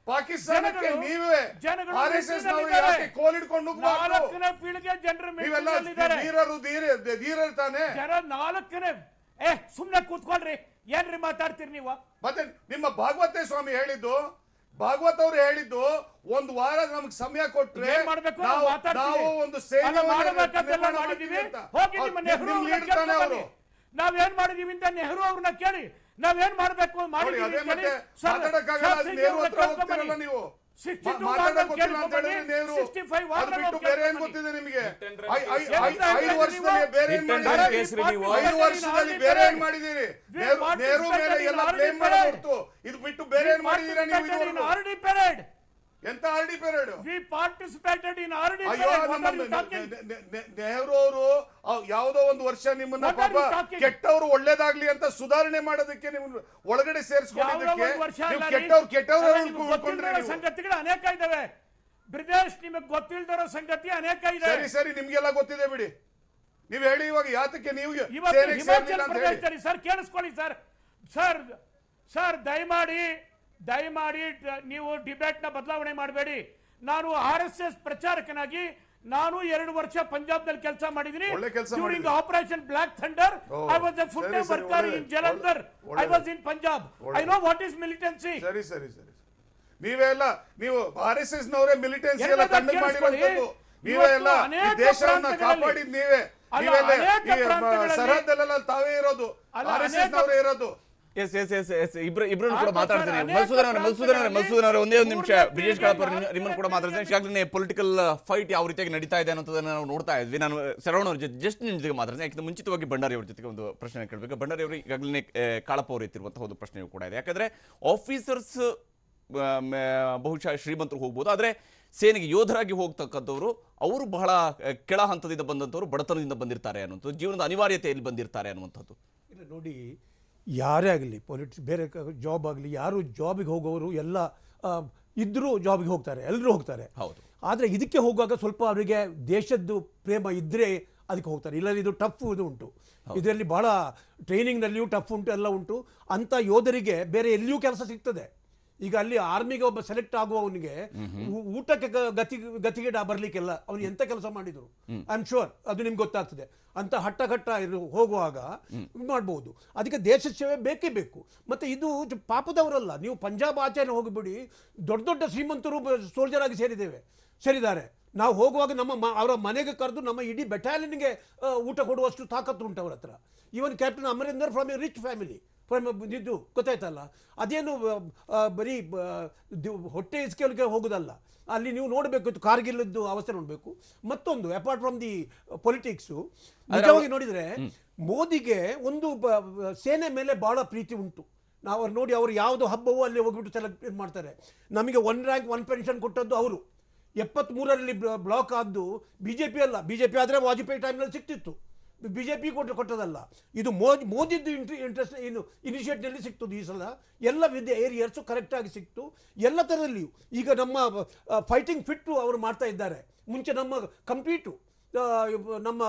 Speaker 13: ಪಾಕಿಸ್ತಾನಕ್ಕೆ ನೀವೇ RSS ಯಾಕೆ ಕೋಲ್ ಹಿಡ್ಕೊಂಡು ನೀವೆಲ್ಲ ಧೀರರು ತಾನೆ?
Speaker 10: ಸುಮ್ನೆ ಕೂತ್ಕೊಳ್ರಿ, ಏನ್ರಿ ಮಾತಾಡ್ತೀರಿ ನೀವು?
Speaker 13: ಮತ್ತೆ ನಿಮ್ಮ ಭಾಗವತೆ ಸ್ವಾಮಿ ಹೇಳಿದ್ದು, ಭಾಗವತ್ ಅವರು ಹೇಳಿದ್ದು, ಒಂದು ವಾರ ನಮ್ಗೆ ಸಮಯ ಕೊಟ್ರೆ ನಾವು ಒಂದು ಸೇನೆ
Speaker 10: ನಾವೇನ್ ಮಾಡಿದೀವಿ ಅಂತ ನೆಹರು ಅವ್ರನ್ನ ಕೇಳಿ. ನಾವೇನ್ ಮಾಡ್ಬೇಕು
Speaker 13: ಬೇರೆ ಏನ್ ಗೊತ್ತಿದೆ ನಿಮಗೆ? 5 ವರ್ಷದಲ್ಲಿ ಬೇರೆ ಏನ್ ಮಾಡಿದೀರಿ? ನೆಹರು ಮೇಲೆ ಎಲ್ಲ ಬ್ಲೇಮ್ ಮಾಡಬಹುದು. ಇದು ಬಿಟ್ಟು ಬೇರೆ ಏನ್ ಮಾಡಿದೀರಾ ನೀವು?
Speaker 10: RD parade.
Speaker 13: ಎಂತ RD parade?
Speaker 10: We participated in RD
Speaker 13: parade. Nehru ಅವರು ಯಾವುದೋ ಒಂದು ವರ್ಷ ನಿಮ್ಮನ್ನ ಪಾಪ ಕೆಟ್ಟವರು ಒಳ್ಳೇದಾಗ್ಲಿ ಅಂತ ಸುಧಾರಣೆ ಮಾಡೋದಕ್ಕೆ ನಿಮ್ಮನ್ನ ಒಳಗಡೆ ಸೇರಿಸ್ಕೊಂಡಿದ್ದಕ್ಕೆ ಕೆಟ್ಟವರು
Speaker 10: ಸಂಗತಿಗಳು ಅನೇಕ ಇದಾವೆ. ಬ್ರಿಜೇಶ್, ನಿಮಗೆ ಗೊತ್ತಿಲ್ದಿರೋ ಸಂಗತಿ ಅನೇಕ ಇದೆ.
Speaker 13: ಸರಿ, ನಿಮ್ಗೆಲ್ಲ ಗೊತ್ತಿದೆ ಬಿಡಿ. ನೀವ್ ಹೇಳಿ ಇವಾಗ ಯಾತಕ್ಕೆ ನೀವು
Speaker 10: ಹಿಮಾಚಲ ಪ್ರದೇಶದಲ್ಲಿ ಸರ್ ಕೇಳಿಸ್ಕೊಳ್ಳಿ ಸರ್ ದಯಮಾಡಿ ನೀವು ಡಿಬೇಟ್ ನ ಬದಲಾವಣೆ ಮಾಡಬೇಡಿ. ನಾನು RSS ಪ್ರಚಾರಕನಾಗಿ ನಾನು 2 ವರ್ಷ ಪಂಜಾಬ್ನಲ್ಲಿ ಕೆಲಸ ಮಾಡಿದ್ದೀನಿ. During operation block thunder I was A full time worker in Jalandhar. I was in Punjab. I know what is militancy.
Speaker 13: ಸರಿ ನೀವೆಲ್ಲ ನೀವು RSS ನವರೇ ಮಿಲಿಟೆನ್ಸಿ ಎಲ್ಲ ಕಂಡು ಮಾಡಿರೋದು ನೀವೆಲ್ಲ ದೇಶವನ್ನ ಕಾಪಾಡಿದ್ ನೀವೆಲ್ಲ ಸರಹದ್ದಲ್ಲೆಲ್ಲ ತಾವೇ ಇರೋದು, RSS ನವರೇ ಇರೋದು.
Speaker 1: ಇಬ್ರು ಕೂಡ ಮಾತಾಡ್ತೀನಿ. ಮಧುಸೂದನ್ ಅವರೇ ಒಂದೇ ಒಂದು ನಿಮಿಷ. ಬ್ರಿಜೇಶ್ ಕಾಳಪ್ಪ ನಿಮ್ಮನ್ನು ಕೂಡ ಮಾತಾಡ್ತೀನಿ. ಈಗಾಗಲೇ ಪೊಲಿಟಿಕಲ್ ಫೈಟ್ ಯಾವ ರೀತಿಯಾಗಿ ನಡೀತಾ ಇದೆ ಅನ್ನೋದನ್ನ ನಾವು ನೋಡ್ತಾ ಇದ್ವಿ. ನಾನು ಶರವಣ ಅವ್ರ ಜಸ್ಟ್ ನಿಮ್ಮ ಜೊತೆಗೆ ಮಾತಾಡ್ತೀನಿ. ಯಾಕಂದ್ರೆ ಮುಂಚಿತವಾಗಿ ಭಂಡಾರಿ ಅವ್ರ ಜೊತೆಗೆ ಒಂದು ಪ್ರಶ್ನೆ ಕೇಳಬೇಕು. ಭಂಡಾರಿ ಅವರು ಈಗಾಗಲೇ ಕಾಳಪ್ಪ ಅವರು ಎತ್ತಿರುವಂತಹ ಒಂದು ಪ್ರಶ್ನೆಯೂ ಕೂಡ ಇದೆ. ಯಾಕಂದ್ರೆ ಆಫೀಸರ್ಸ್ ಬಹುಶಃ ಶ್ರೀಮಂತರು ಹೋಗ್ಬೋದು, ಆದರೆ ಸೇನೆಗೆ ಯೋಧರಾಗಿ ಹೋಗ್ತಕ್ಕಂಥವ್ರು ಅವರು ಬಹಳ ಕೆಳ ಹಂತದಿಂದ ಬಂದಂಥವ್ರು, ಬಡತನದಿಂದ ಬಂದಿರ್ತಾರೆ ಅನ್ನುವಂಥದ್ದು, ಜೀವನದ ಅನಿವಾರ್ಯತೆಯಲ್ಲಿ ಬಂದಿರ್ತಾರೆ ಅನ್ನುವಂಥದ್ದು.
Speaker 11: ಇಲ್ಲ ನೋಡಿ, ಯಾರೇ ಆಗಲಿ ಬೇರೆ ಜಾಬ್ ಆಗಲಿ, ಯಾರು ಜಾಬಿಗೆ ಹೋಗೋರು ಎಲ್ಲ ಇದ್ದರೂ ಜಾಬಿಗೆ ಹೋಗ್ತಾರೆ, ಎಲ್ಲರೂ ಹೋಗ್ತಾರೆ.
Speaker 1: ಹೌದು.
Speaker 11: ಆದರೆ ಇದಕ್ಕೆ ಹೋಗುವಾಗ ಸ್ವಲ್ಪ ಅವರಿಗೆ ದೇಶದ್ದು ಪ್ರೇಮ ಇದ್ದರೆ ಅದಕ್ಕೆ ಹೋಗ್ತಾರೆ. ಇಲ್ಲ ಇದು ಟಫ್ ಇದು ಉಂಟು, ಇದರಲ್ಲಿ ಭಾಳ ಟ್ರೈನಿಂಗ್ನಲ್ಲಿಯೂ ಟಫ್ ಉಂಟು, ಎಲ್ಲ ಉಂಟು. ಅಂಥ ಯೋಧರಿಗೆ ಬೇರೆ ಎಲ್ಲಿಯೂ ಕೆಲಸ ಸಿಗ್ತದೆ. ಈಗ ಅಲ್ಲಿ ಆರ್ಮಿಗೆ ಒಬ್ಬ ಸೆಲೆಕ್ಟ್ ಆಗುವವನಿಗೆ ಊಟಕ್ಕೆ ಗತಿಗೆ ಬರಲಿಕ್ಕೆಲ್ಲ ಅವನು ಎಂತ ಕೆಲಸ ಮಾಡಿದ್ರು ಐ ಆಮ್ ಶೋರ್ ಅದು ನಿಮ್ಗೆ ಗೊತ್ತಾಗ್ತದೆ. ಅಂತ ಹಟ್ಟಘಟ್ಟ ಹೋಗುವಾಗ ಮಾಡ್ಬೋದು. ಅದಕ್ಕೆ ದೇಶ ಸೇವೆ ಬೇಕೇ ಬೇಕು. ಮತ್ತು ಇದು ಪಾಪದವರಲ್ಲ. ನೀವು ಪಂಜಾಬ್ ಆಚೆನೆ ಹೋಗಿಬಿಡಿ, ದೊಡ್ಡ ದೊಡ್ಡ ಶ್ರೀಮಂತರು ಸೋಲ್ಜರ್ ಆಗಿ ಸೇರಿದ್ದಾರೆ. ನಾವು ಹೋಗುವಾಗ ಅವರ ಮನೆಗೆ ಕರೆದು ನಮ್ಮ ಇಡೀ ಬೆಟಾಲಿಯನ್ಗೆ ಊಟ ಕೊಡುವಷ್ಟು ತಾಕತ್ತು ಉಂಟು ಅವ್ರ ಹತ್ರ. Even captain Amarinder from a rich family ಇದು ಗೊತ್ತಾಯ್ತಲ್ಲ. ಅದೇನು ಬರೀ ಹೊಟ್ಟೆ ಇಸ್ಕೆಲ್ಗೆ ಹೋಗೋದಲ್ಲ. ಅಲ್ಲಿ ನೀವು ನೋಡಬೇಕು, ಕಾರ್ಗಿಲ್ದು ಅವಸ್ಥೆ ನೋಡಬೇಕು. ಮತ್ತೊಂದು ಅಪಾರ್ಟ್ ಫ್ರಮ್ ದಿ ಪೊಲಿಟಿಕ್ಸು, ನಿಜವಾಗಿ ನೋಡಿದರೆ ಮೋದಿಗೆ ಒಂದು ಸೇನೆ ಮೇಲೆ ಭಾಳ ಪ್ರೀತಿ ಉಂಟು. ನಾವು ಅವ್ರು ನೋಡಿ, ಅವರು ಯಾವುದು ಹಬ್ಬವೂ ಅಲ್ಲಿ ಹೋಗ್ಬಿಟ್ಟು ಸೆಲೆಕ್ಟ್ ಮಾಡ್ತಾರೆ. ನಮಗೆ 1 ರ್ಯಾಂಕ್ 1 ಪೆನ್ಷನ್ ಕೊಟ್ಟದ್ದು ಅವರು. 73ರಲ್ಲಿ ಬ್ಲಾಕ್ ಆದ್ದು BJP ಅಲ್ಲ. BJP ಆದರೆ ವಾಜಪೇಯಿ ಟೈಮ್ನಲ್ಲಿ ಸಿಕ್ತಿತ್ತು, BJP ಕೊಟ್ಟದಲ್ಲ. ಇದು ಮೋದಿದ್ದು ಇಂಟ್ರೆಸ್ಟ್ ಏನು ಇನಿಷಿಯೇಟಿವ್ನಲ್ಲಿ ಸಿಕ್ತದೆ. ಈ ಸಲ ಎಲ್ಲ ಏರಿಯರ್ಸು ಕರೆಕ್ಟಾಗಿ ಸಿಕ್ತು ಎಲ್ಲ ಥರದಲ್ಲಿಯೂ. ಈಗ ನಮ್ಮ ಫೈಟಿಂಗ್ ಫಿಟ್ಟು ಅವರು ಮಾಡ್ತಾ ಇದ್ದಾರೆ. ಮುಂಚೆ ನಮ್ಮ ಕಂಪ್ಲೀಟು ನಮ್ಮ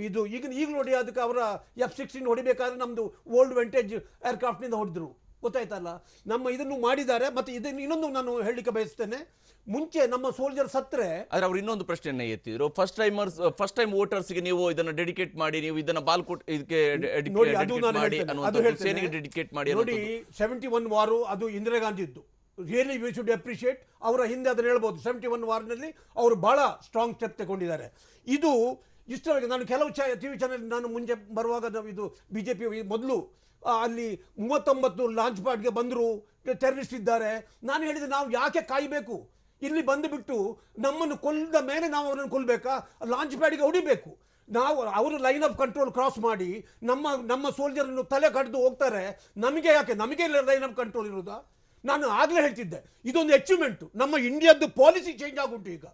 Speaker 11: ಇದು ಈಗ ನೋಡಿ, ಅದಕ್ಕೆ ಅವರ F-16 ಹೊಡಿಬೇಕಾದ್ರೆ ನಮ್ಮದು ಓಲ್ಡ್ ವಿಂಟೇಜ್ ಏರ್ಕ್ರಾಫ್ಟ್ನಿಂದ ಹೊಡೆದ್ರು, ಗೊತ್ತಾಯ್ತಲ್ಲ. ನಮ್ಮ ಇದನ್ನು ಮಾಡಿದ್ದಾರೆ. ಮತ್ತು ಇದನ್ನು ಇನ್ನೊಂದು ನಾನು ಹೇಳಲಿಕ್ಕೆ ಬಯಸ್ತೇನೆ, ಮುಂಚೆ ನಮ್ಮ ಸೋಲ್ಜರ್ ಸತ್ತರೆ.
Speaker 1: ಆದರೆ ಅವರು ಇನ್ನೊಂದು ಪ್ರಶ್ನೆಯನ್ನ ಎತ್ತಿದ್ರು, ಫಸ್ಟ್ ಟೈಮ್ ವೋಟರ್ಸ್ಗೆ ನೀವು ಇದನ್ನ ಡೆಡಿಕೇಟ್ ಮಾಡಿ, ನೀವು ಇದನ್ನ ಬಾಲ್ ಕೊಟ್ಟು ಇದಕ್ಕೆ
Speaker 11: ನೋಡಿ, ಅದು ನಾನು ಹೇಳ್ತೇನೆ, ಅದು ಹೇಳ್ತೇನೆ ನೋಡಿ. 71 ವಾರು ಅದು ಇಂದಿರಾ ಗಾಂಧಿ ಇದ್ದು, ರಿಯಲಿ ವಿ ಶುಡ್ ಅಪ್ರಿಷಿಯೇಟ್. ಅವರ ಹಿಂದೆ ಅದನ್ನು ಹೇಳ್ಬೋದು 71 ವಾರ್ನಲ್ಲಿ ಅವರು ಭಾಳ ಸ್ಟ್ರಾಂಗ್ ಸ್ಟೆಪ್ ತಗೊಂಡಿದ್ದಾರೆ. ಇದು ಇಷ್ಟವರೆಗೆ ನಾನು ಕೆಲವು TV ಚಾನೆಲ್ ನಾನು ಮುಂಚೆ ಬರುವಾಗ ಇದು BJP ಮೊದಲು ಅಲ್ಲಿ 39 ಲಾಂಚ್ ಪ್ಯಾಡ್ಗೆ ಬಂದರು, ಟೆರರಿಸ್ಟ್ ಇದ್ದಾರೆ. ನಾನು ಹೇಳಿದೆ ನಾವು ಯಾಕೆ ಕಾಯಬೇಕು, ಇಲ್ಲಿ ಬಂದುಬಿಟ್ಟು ನಮ್ಮನ್ನು ಕೊಲ್ಲದ ಮೇಲೆ ನಾವು ಅವರನ್ನು ಕೊಲ್ಲಬೇಕಾ, ಲಾಂಚ್ ಪ್ಯಾಡಿಗೆ ಹೊಡಿಬೇಕು. ನಾವು ಅವರು ಲೈನ್ ಆಫ್ ಕಂಟ್ರೋಲ್ ಕ್ರಾಸ್ ಮಾಡಿ ನಮ್ಮ ಸೋಲ್ಜರನ್ನು ತಲೆ ಕಡ್ದು ಹೋಗ್ತಾರೆ, ನಮಗೆ ಯಾಕೆ, ನಮಗೆ ಲೈನ್ ಆಫ್ ಕಂಟ್ರೋಲ್ ಇರೋದಾ? ನಾನು ಆಗಲೇ ಹೇಳ್ತಿದ್ದೆ ಇದೊಂದು ಅಚೀವ್ಮೆಂಟು. ನಮ್ಮ ಇಂಡಿಯಾದ್ದು ಪಾಲಿಸಿ ಚೇಂಜ್ ಆಗುಂಟು. ಈಗ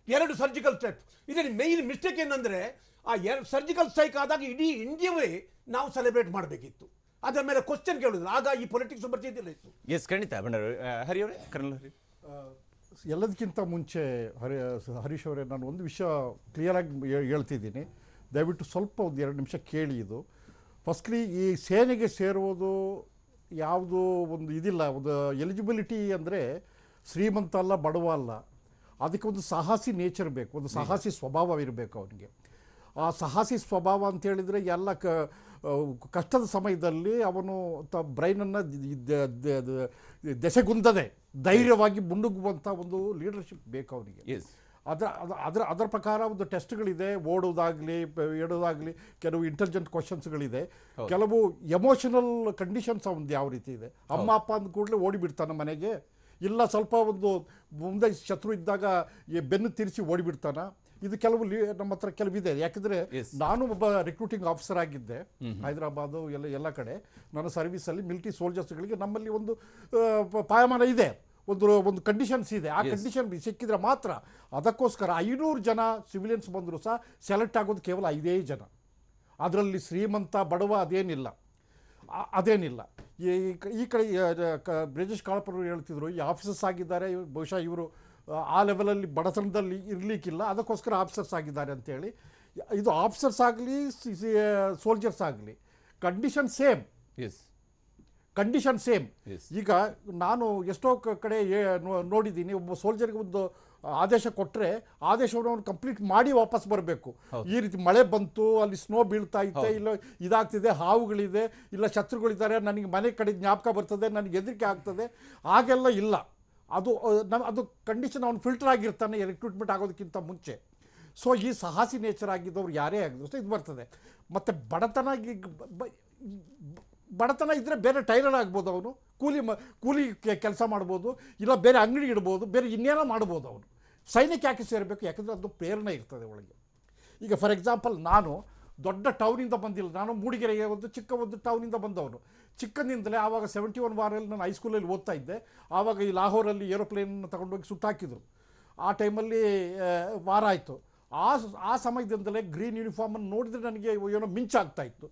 Speaker 11: 2 ಸರ್ಜಿಕಲ್ ಸ್ಟ್ರೈಕ್. ಇದರಲ್ಲಿ ಮೇನ್ ಮಿಸ್ಟೇಕ್ ಏನಂದರೆ ಆ 2 ಸರ್ಜಿಕಲ್ ಸ್ಟ್ರೈಕ್ ಆದಾಗ ಇಡೀ ಇಂಡಿಯಾವೇ ನಾವು ಸೆಲೆಬ್ರೇಟ್ ಮಾಡಬೇಕಿತ್ತು. ಅದರ ಮೇಲೆ ಕ್ವಶನ್ ಕೇಳಿದ್ರು, ಆಗ ಈ ಪೊಲಿಟಿಕ್ಸ್ ಬರ್ತಿದ್ದಿಲ್ಲ ಇತ್ತು.
Speaker 1: ಎಸ್ ಖಂಡಿತ. ಹರಿ ಅವರೇ, ಕರ್ನಲ್ ಹರಿ,
Speaker 12: ಎಲ್ಲದಕ್ಕಿಂತ ಮುಂಚೆ ಹರೀಶ್ ಅವರೇ, ನಾನು ಒಂದು ವಿಷಯ ಕ್ಲಿಯರಾಗಿ ಹೇಳ್ತಿದ್ದೀನಿ, ದಯವಿಟ್ಟು ಸ್ವಲ್ಪ ಒಂದು 2 ನಿಮಿಷ ಕೇಳಿ. ಇದು ಫಸ್ಟ್ಲಿ ಈ ಸೇನೆಗೆ ಸೇರುವುದು ಯಾವುದು ಒಂದು ಇದಿಲ್ಲ, ಒಂದು ಎಲಿಜಿಬಿಲಿಟಿ ಅಂದರೆ ಶ್ರೀಮಂತ ಅಲ್ಲ, ಬಡವ ಅಲ್ಲ, ಅದಕ್ಕೆ ಒಂದು ಸಾಹಸಿ ನೇಚರ್ ಬೇಕು, ಒಂದು ಸಾಹಸಿ ಸ್ವಭಾವ ಇರಬೇಕು ಅವನಿಗೆ. ಆ ಸಾಹಸಿ ಸ್ವಭಾವ ಅಂತ ಹೇಳಿದರೆ ಎಲ್ಲ ಕಷ್ಟದ ಸಮಯದಲ್ಲಿ ಅವನು ಬ್ರೈನನ್ನು ದೆಸೆಗುಂದದೆ ಧೈರ್ಯವಾಗಿ ಮುನ್ನುಗ್ಗುವಂಥ ಒಂದು ಲೀಡರ್ಶಿಪ್ ಬೇಕು ಅವನಿಗೆ. ಅದರ ಪ್ರಕಾರ ಒಂದು ಟೆಸ್ಟ್ಗಳಿದೆ, ಓಡೋದಾಗಲಿ ಹೇಳೋದಾಗಲಿ, ಕೆಲವು ಇಂಟೆಲಿಜೆಂಟ್ ಕ್ವಶನ್ಸ್ಗಳಿದೆ, ಕೆಲವು ಎಮೋಷನಲ್ ಕಂಡೀಷನ್ಸ್ ಅವನದು ಯಾವ ರೀತಿ ಇದೆ. ಅಮ್ಮ ಅಪ್ಪ ಅಂದ ಕೂಡಲೇ ಓಡಿಬಿಡ್ತಾನೆ ಮನೆಗೆ, ಇಲ್ಲ ಸ್ವಲ್ಪ ಒಂದು ಮುಂದೆ ಶತ್ರು ಇದ್ದಾಗ ಬೆನ್ನು ತಿರ್ಸಿ ಓಡಿಬಿಡ್ತಾನ. ಇದು ಕೆಲವು ನಮ್ಮ ಹತ್ರ ಕೆಲವಿದೆ. ಯಾಕಂದರೆ ನಾನು ಒಬ್ಬ ರಿಕ್ರೂಟಿಂಗ್ ಆಫೀಸರ್ ಆಗಿದ್ದೆ ಹೈದರಾಬಾದು ಎಲ್ಲ ಕಡೆ. ನನ್ನ ಸರ್ವಿಸಲ್ಲಿ ಮಿಲಿಟರಿ ಸೋಲ್ಜರ್ಸ್ಗಳಿಗೆ ನಮ್ಮಲ್ಲಿ ಒಂದು ಪಾಯಮಾನ ಇದೆ, ಒಂದು ಕಂಡೀಷನ್ಸ್ ಇದೆ. ಆ ಕಂಡೀಷನ್ ಸಿಕ್ಕಿದ್ರೆ ಮಾತ್ರ. ಅದಕ್ಕೋಸ್ಕರ 500 ಜನ ಸಿವಿಲಿಯನ್ಸ್ ಬಂದರೂ ಸಹ ಸೆಲೆಕ್ಟ್ ಆಗೋದು ಕೇವಲ 5 ಜನ. ಅದರಲ್ಲಿ ಶ್ರೀಮಂತ ಬಡವ ಅದೇನಿಲ್ಲ. ಈ ಕಡೆ ಬ್ರಿಜೇಶ್ ಕಾಳಪ್ಪರು ಹೇಳ್ತಿದ್ರು, ಈ ಆಫೀಸರ್ಸ್ ಆಗಿದ್ದಾರೆ, ಬಹುಶಃ ಇವರು ಆ ಲೆವೆಲಲ್ಲಿ ಬಡತನದಲ್ಲಿ ಇರಲಿಕ್ಕಿಲ್ಲ, ಅದಕ್ಕೋಸ್ಕರ ಆಫೀಸರ್ಸ್ ಆಗಿದ್ದಾರೆ ಅಂತೇಳಿ. ಇದು ಆಫೀಸರ್ಸ್ ಆಗಲಿ ಸೋಲ್ಜರ್ಸ್ ಆಗಲಿ ಕಂಡೀಷನ್ ಸೇಮ್. ಈಗ ನಾನು ಎಷ್ಟೋ ಕಡೆ ನೋಡಿದ್ದೀನಿ, ಒಬ್ಬ ಸೋಲ್ಜರ್ಗೆ ಒಂದು ಆದೇಶ ಕೊಟ್ಟರೆ ಆದೇಶವನ್ನು ಅವನು ಕಂಪ್ಲೀಟ್ ಮಾಡಿ ವಾಪಸ್ ಬರಬೇಕು. ಈ ರೀತಿ ಮಳೆ ಬಂತು, ಅಲ್ಲಿ ಸ್ನೋ ಬೀಳ್ತಾ ಇತ್ತೆ, ಇಲ್ಲ ಇದಾಗ್ತಿದೆ, ಹಾವುಗಳಿದೆ, ಇಲ್ಲ ಶತ್ರುಗಳಿದ್ದಾರೆ, ನನಗೆ ಮನೆ ಕಡೆ ಜ್ಞಾಪಕ ಬರ್ತದೆ, ನನಗೆ ಹೆದರಿಕೆ ಆಗ್ತದೆ, ಹಾಗೆಲ್ಲ ಇಲ್ಲ. ಅದು ಕಂಡೀಷನ್ ಅವನು ಫಿಲ್ಟರ್ ಆಗಿರ್ತಾನೆ ರಿಕ್ರೂಟ್ಮೆಂಟ್ ಆಗೋದಕ್ಕಿಂತ ಮುಂಚೆ. ಸೊ ಈ ಸಾಹಸಿ ನೇಚರ್ ಆಗಿದ್ದವ್ರು ಯಾರೇ ಆಗಿದ್ರು ಇದು ಬರ್ತದೆ. ಮತ್ತು ಬಡತನ ಇದ್ದರೆ ಬೇರೆ ಟೈಲರ್ ಆಗ್ಬೋದು, ಅವನು ಕೂಲಿ ಕೆಲಸ ಮಾಡ್ಬೋದು, ಇಲ್ಲ ಬೇರೆ ಅಂಗಡಿ ಇಡ್ಬೋದು, ಬೇರೆ ಇನ್ನೇನೋ ಮಾಡ್ಬೋದು. ಅವನು ಸೈನ್ಯಕ್ಕೆ ಯಾಕೆ ಸೇರಬೇಕು? ಯಾಕಂದರೆ ಅದು ಪ್ರೇರಣೆ ಇರ್ತದೆ ಒಳಗೆ. ಈಗ ಫಾರ್ ಎಕ್ಸಾಂಪಲ್ ನಾನು ದೊಡ್ಡ ಟೌನಿಂದ ಬಂದಿಲ್ಲ, ನಾನು ಮೂಡಿಗೆರೆಗೆ ಚಿಕ್ಕ ಟೌನಿಂದ ಬಂದವನು. ಚಿಕ್ಕಂದಿಂದಲೇ ಆವಾಗ 71 ವಾರಲ್ಲಿ ನಾನು ಹೈಸ್ಕೂಲಲ್ಲಿ ಓದ್ತಾ ಇದ್ದೆ. ಆವಾಗ ಈ ಲಾಹೋರಲ್ಲಿ ಏರೋಪ್ಲೇನ್ ತಗೊಂಡೋಗಿ ಸುಟ್ಟಾಕಿದ್ರು. ಆ ಟೈಮಲ್ಲಿ ವಾರ ಆಯಿತು. ಆ ಸಮಯದಿಂದಲೇ ಗ್ರೀನ್ ಯೂನಿಫಾರ್ಮನ್ನು ನೋಡಿದರೆ ನನಗೆ ಏನೋ ಮಿಂಚಾಗ್ತಾ ಇತ್ತು,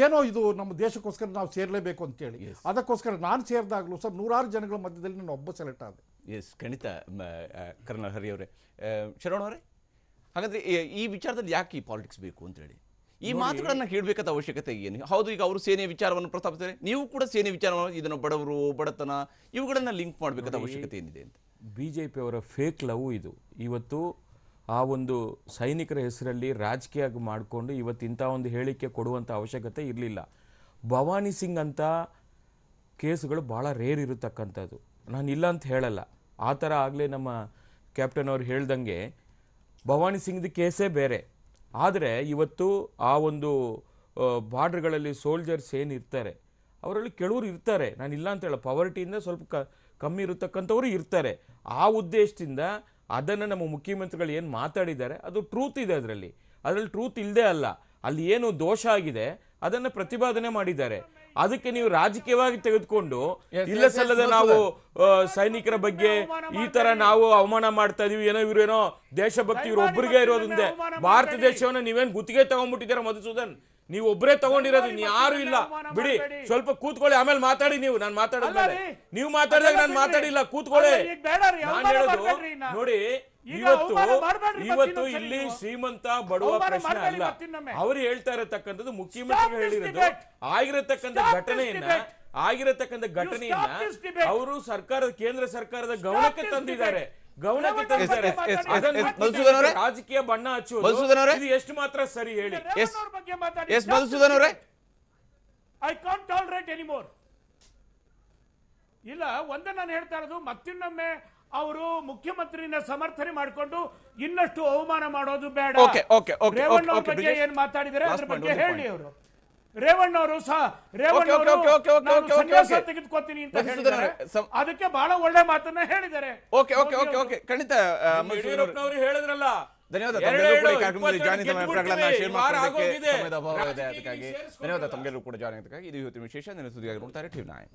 Speaker 12: ಏನೋ ಇದು ನಮ್ಮ ದೇಶಕ್ಕೋಸ್ಕರ ನಾವು ಸೇರಲೇಬೇಕು ಅಂತೇಳಿ. ಅದಕ್ಕೋಸ್ಕರ ನಾನು ಸೇರಿದಾಗಲೂ ಸರ್ 100 ಜನಗಳ ಮಧ್ಯದಲ್ಲಿ ನಾನು ಒಬ್ಬ ಸೆಲೆಕ್ಟ್ ಆದೆ.
Speaker 1: ಎಸ್ ಖಂಡಿತ. ಕರ್ನಲ್ ಹರಿ ಅವರೇ, ಶರವಣ ಅವರೇ, ಹಾಗಾದರೆ ಈ ವಿಚಾರದಲ್ಲಿ ಯಾಕೆ ಈ ಪಾಲಿಟಿಕ್ಸ್ ಬೇಕು ಅಂತೇಳಿ ಈ ಮಾತುಗಳನ್ನು ಕೇಳಬೇಕಾದ ಅವಶ್ಯಕತೆ ಏನು? ಹೌದು, ಈಗ ಅವರು ಸೇನೆಯ ವಿಚಾರವನ್ನು ಪ್ರಸ್ತಾಪಿಸ್ತಾರೆ, ನೀವು ಕೂಡ ಸೇನೆ ವಿಚಾರವನ್ನು, ಇದನ್ನು ಬಡವರು, ಬಡತನ ಇವುಗಳನ್ನು ಲಿಂಕ್ ಮಾಡಬೇಕಾದ ಅವಶ್ಯಕತೆ ಏನಿದೆ ಅಂತ.
Speaker 9: BJP ಅವರ ಫೇಕ್ ಲವ್ ಇದು. ಇವತ್ತು ಆ ಒಂದು ಸೈನಿಕರ ಹೆಸರಲ್ಲಿ ರಾಜಕೀಯ ಮಾಡಿಕೊಂಡು ಇವತ್ತು ಇಂಥ ಒಂದು ಹೇಳಿಕೆ ಕೊಡುವಂಥ ಅವಶ್ಯಕತೆ ಇರಲಿಲ್ಲ. ಭವಾನಿ ಸಿಂಗ್ ಅಂತ ಕೇಸುಗಳು ಭಾಳ ರೇರ್ ಇರತಕ್ಕಂಥದ್ದು, ನಾನು ಇಲ್ಲ ಅಂತ ಹೇಳಲ್ಲ. ಆ ಥರ ಆಗಲೇ ನಮ್ಮ ಕ್ಯಾಪ್ಟನ್ ಅವ್ರು ಹೇಳ್ದಂಗೆ ಭವಾನಿ ಸಿಂಗ್ದು ಕೇಸೇ ಬೇರೆ. ಆದರೆ ಇವತ್ತು ಆ ಒಂದು ಬಾರ್ಡ್ರ್ಗಳಲ್ಲಿ ಸೋಲ್ಜರ್ಸ್ ಏನಿರ್ತಾರೆ ಅವರಲ್ಲಿ ಕೆಲವರು ಇರ್ತಾರೆ, ನಾನು ಇಲ್ಲ ಅಂತ ಹೇಳ, ಪವರ್ಟಿಯಿಂದ ಸ್ವಲ್ಪ ಕಮ್ಮಿ ಇರತಕ್ಕಂಥವ್ರು ಇರ್ತಾರೆ. ಆ ಉದ್ದೇಶದಿಂದ ಅದನ್ನು ನಮ್ಮ ಮುಖ್ಯಮಂತ್ರಿಗಳು ಏನು ಮಾತಾಡಿದ್ದಾರೆ ಅದು ಟ್ರೂತ್ ಇದೆ. ಅದರಲ್ಲಿ ಟ್ರೂತ್ ಇಲ್ಲದೆ ಅಲ್ಲ, ಅಲ್ಲಿ ಏನು ದೋಷ ಆಗಿದೆ ಅದನ್ನು ಪ್ರತಿಪಾದನೆ ಮಾಡಿದ್ದಾರೆ. ಅದಕ್ಕೆ ನೀವು ರಾಜಕೀಯವಾಗಿ ತೆಗೆದುಕೊಂಡು ಇಲ್ಲ ಸಲ್ಲದ ನಾವು ಸೈನಿಕರ ಬಗ್ಗೆ ಈ ತರ ನಾವು ಅವಮಾನ ಮಾಡ್ತಾ ಇದೀವಿ, ಏನೋ ಇವ್ರೇನೋ ದೇಶಭಕ್ತಿ ಇವ್ರು ಒಬ್ಬರಿಗೆ ಇರೋದ್ರಿಂದ ಭಾರತ ದೇಶವನ್ನ ನೀವೇನು ಗುತ್ತಿಗೆ ತಗೊಂಡ್ಬಿಟ್ಟಿದ್ದೀರಾ ಮಧುಸೂದನ್? ನೀವು ಒಬ್ಬರೇ ತಗೊಂಡಿರೋದು, ಯಾರು ಇಲ್ಲ ಬಿಡಿ. ಸ್ವಲ್ಪ ಕೂತ್ಕೊಳ್ಳಿ, ಆಮೇಲೆ ಮಾತಾಡಿ. ನಾನು ಮಾತಾಡಿದ್ಮೇಲೆ ನೀವು ಮಾತಾಡಿದಾಗ ನಾನು ಮಾತಾಡಿಲ್ಲ, ಕೂತ್ಕೊಳ್ಳಿ. ನಾನು ಹೇಳೋದು ನೋಡಿ, ಇವತ್ತು ಇಲ್ಲಿ ಶ್ರೀಮಂತ ಬಡವ ಪ್ರಶ್ನೆ ಅಲ್ಲ. ಅವರು ಹೇಳ್ತಾ ಇರತಕ್ಕಂಥದ್ದು ಮುಖ್ಯಮಂತ್ರಿಗಳು ಹೇಳಿರೋದು ಆಗಿರತಕ್ಕಂಥ ಘಟನೆಯನ್ನ ಅವರು ಕೇಂದ್ರ ಸರ್ಕಾರದ ಗಮನಕ್ಕೆ ತಂದಿದ್ದಾರೆ. ರಾಜಕೀಯ ಬಣ್ಣ ಹಚ್ಚುವುದು ಇದು ಎಷ್ಟು ಮಾತ್ರ ಸರಿ ಹೇಳಿ?
Speaker 1: ಮಧುಸೂದನ್ ಅವರೇ,
Speaker 10: I can't tolerate anymore. ಇಲ್ಲ ಒಂದೇ ನಾನು ಹೇಳ್ತಾ ಇರೋದು, ಮತ್ತಿನ್ನೊಮ್ಮೆ ಅವರು ಮುಖ್ಯಮಂತ್ರಿನ ಸಮರ್ಥನೆ ಮಾಡಿಕೊಂಡು ಇನ್ನಷ್ಟು ಅವಮಾನ ಮಾಡೋದು ಬೇಡ. ರೇವಣ್ಣ ಅವ್ರ ಬಗ್ಗೆ ಏನ್ ಮಾತಾಡಿದರೆ ಅದ್ರ ಬಗ್ಗೆ ಹೇಳಿ ಅವರು. ರೇವಣ್ಣ ಅವರು ಸನ್ಯಾಸ ತೆಗೆದುಕೊತೀನಿ ಅಂತ ಹೇಳಿದ್ದಾರೆ, ಅದಕ್ಕೆ ಬಹಳ ಒಳ್ಳೆ ಮಾತನ್ನ ಹೇಳಿದ್ದಾರೆ.
Speaker 1: ಖಂಡಿತ
Speaker 17: ಹೇಳಿದ್ರಲ್ಲ.
Speaker 1: ಧನ್ಯವಾದ ತಮಗೆಲ್ಲರೂ ಕೂಡ ಜಾಯ್ನ್ ಆಗಬೇಕಾಗಿ ಇದು ಇವತ್ತಿನ ವಿಶೇಷ. ಸುದ್ದಿಯಾಗಿ ನೋಡ್ತಾರೆ TV9.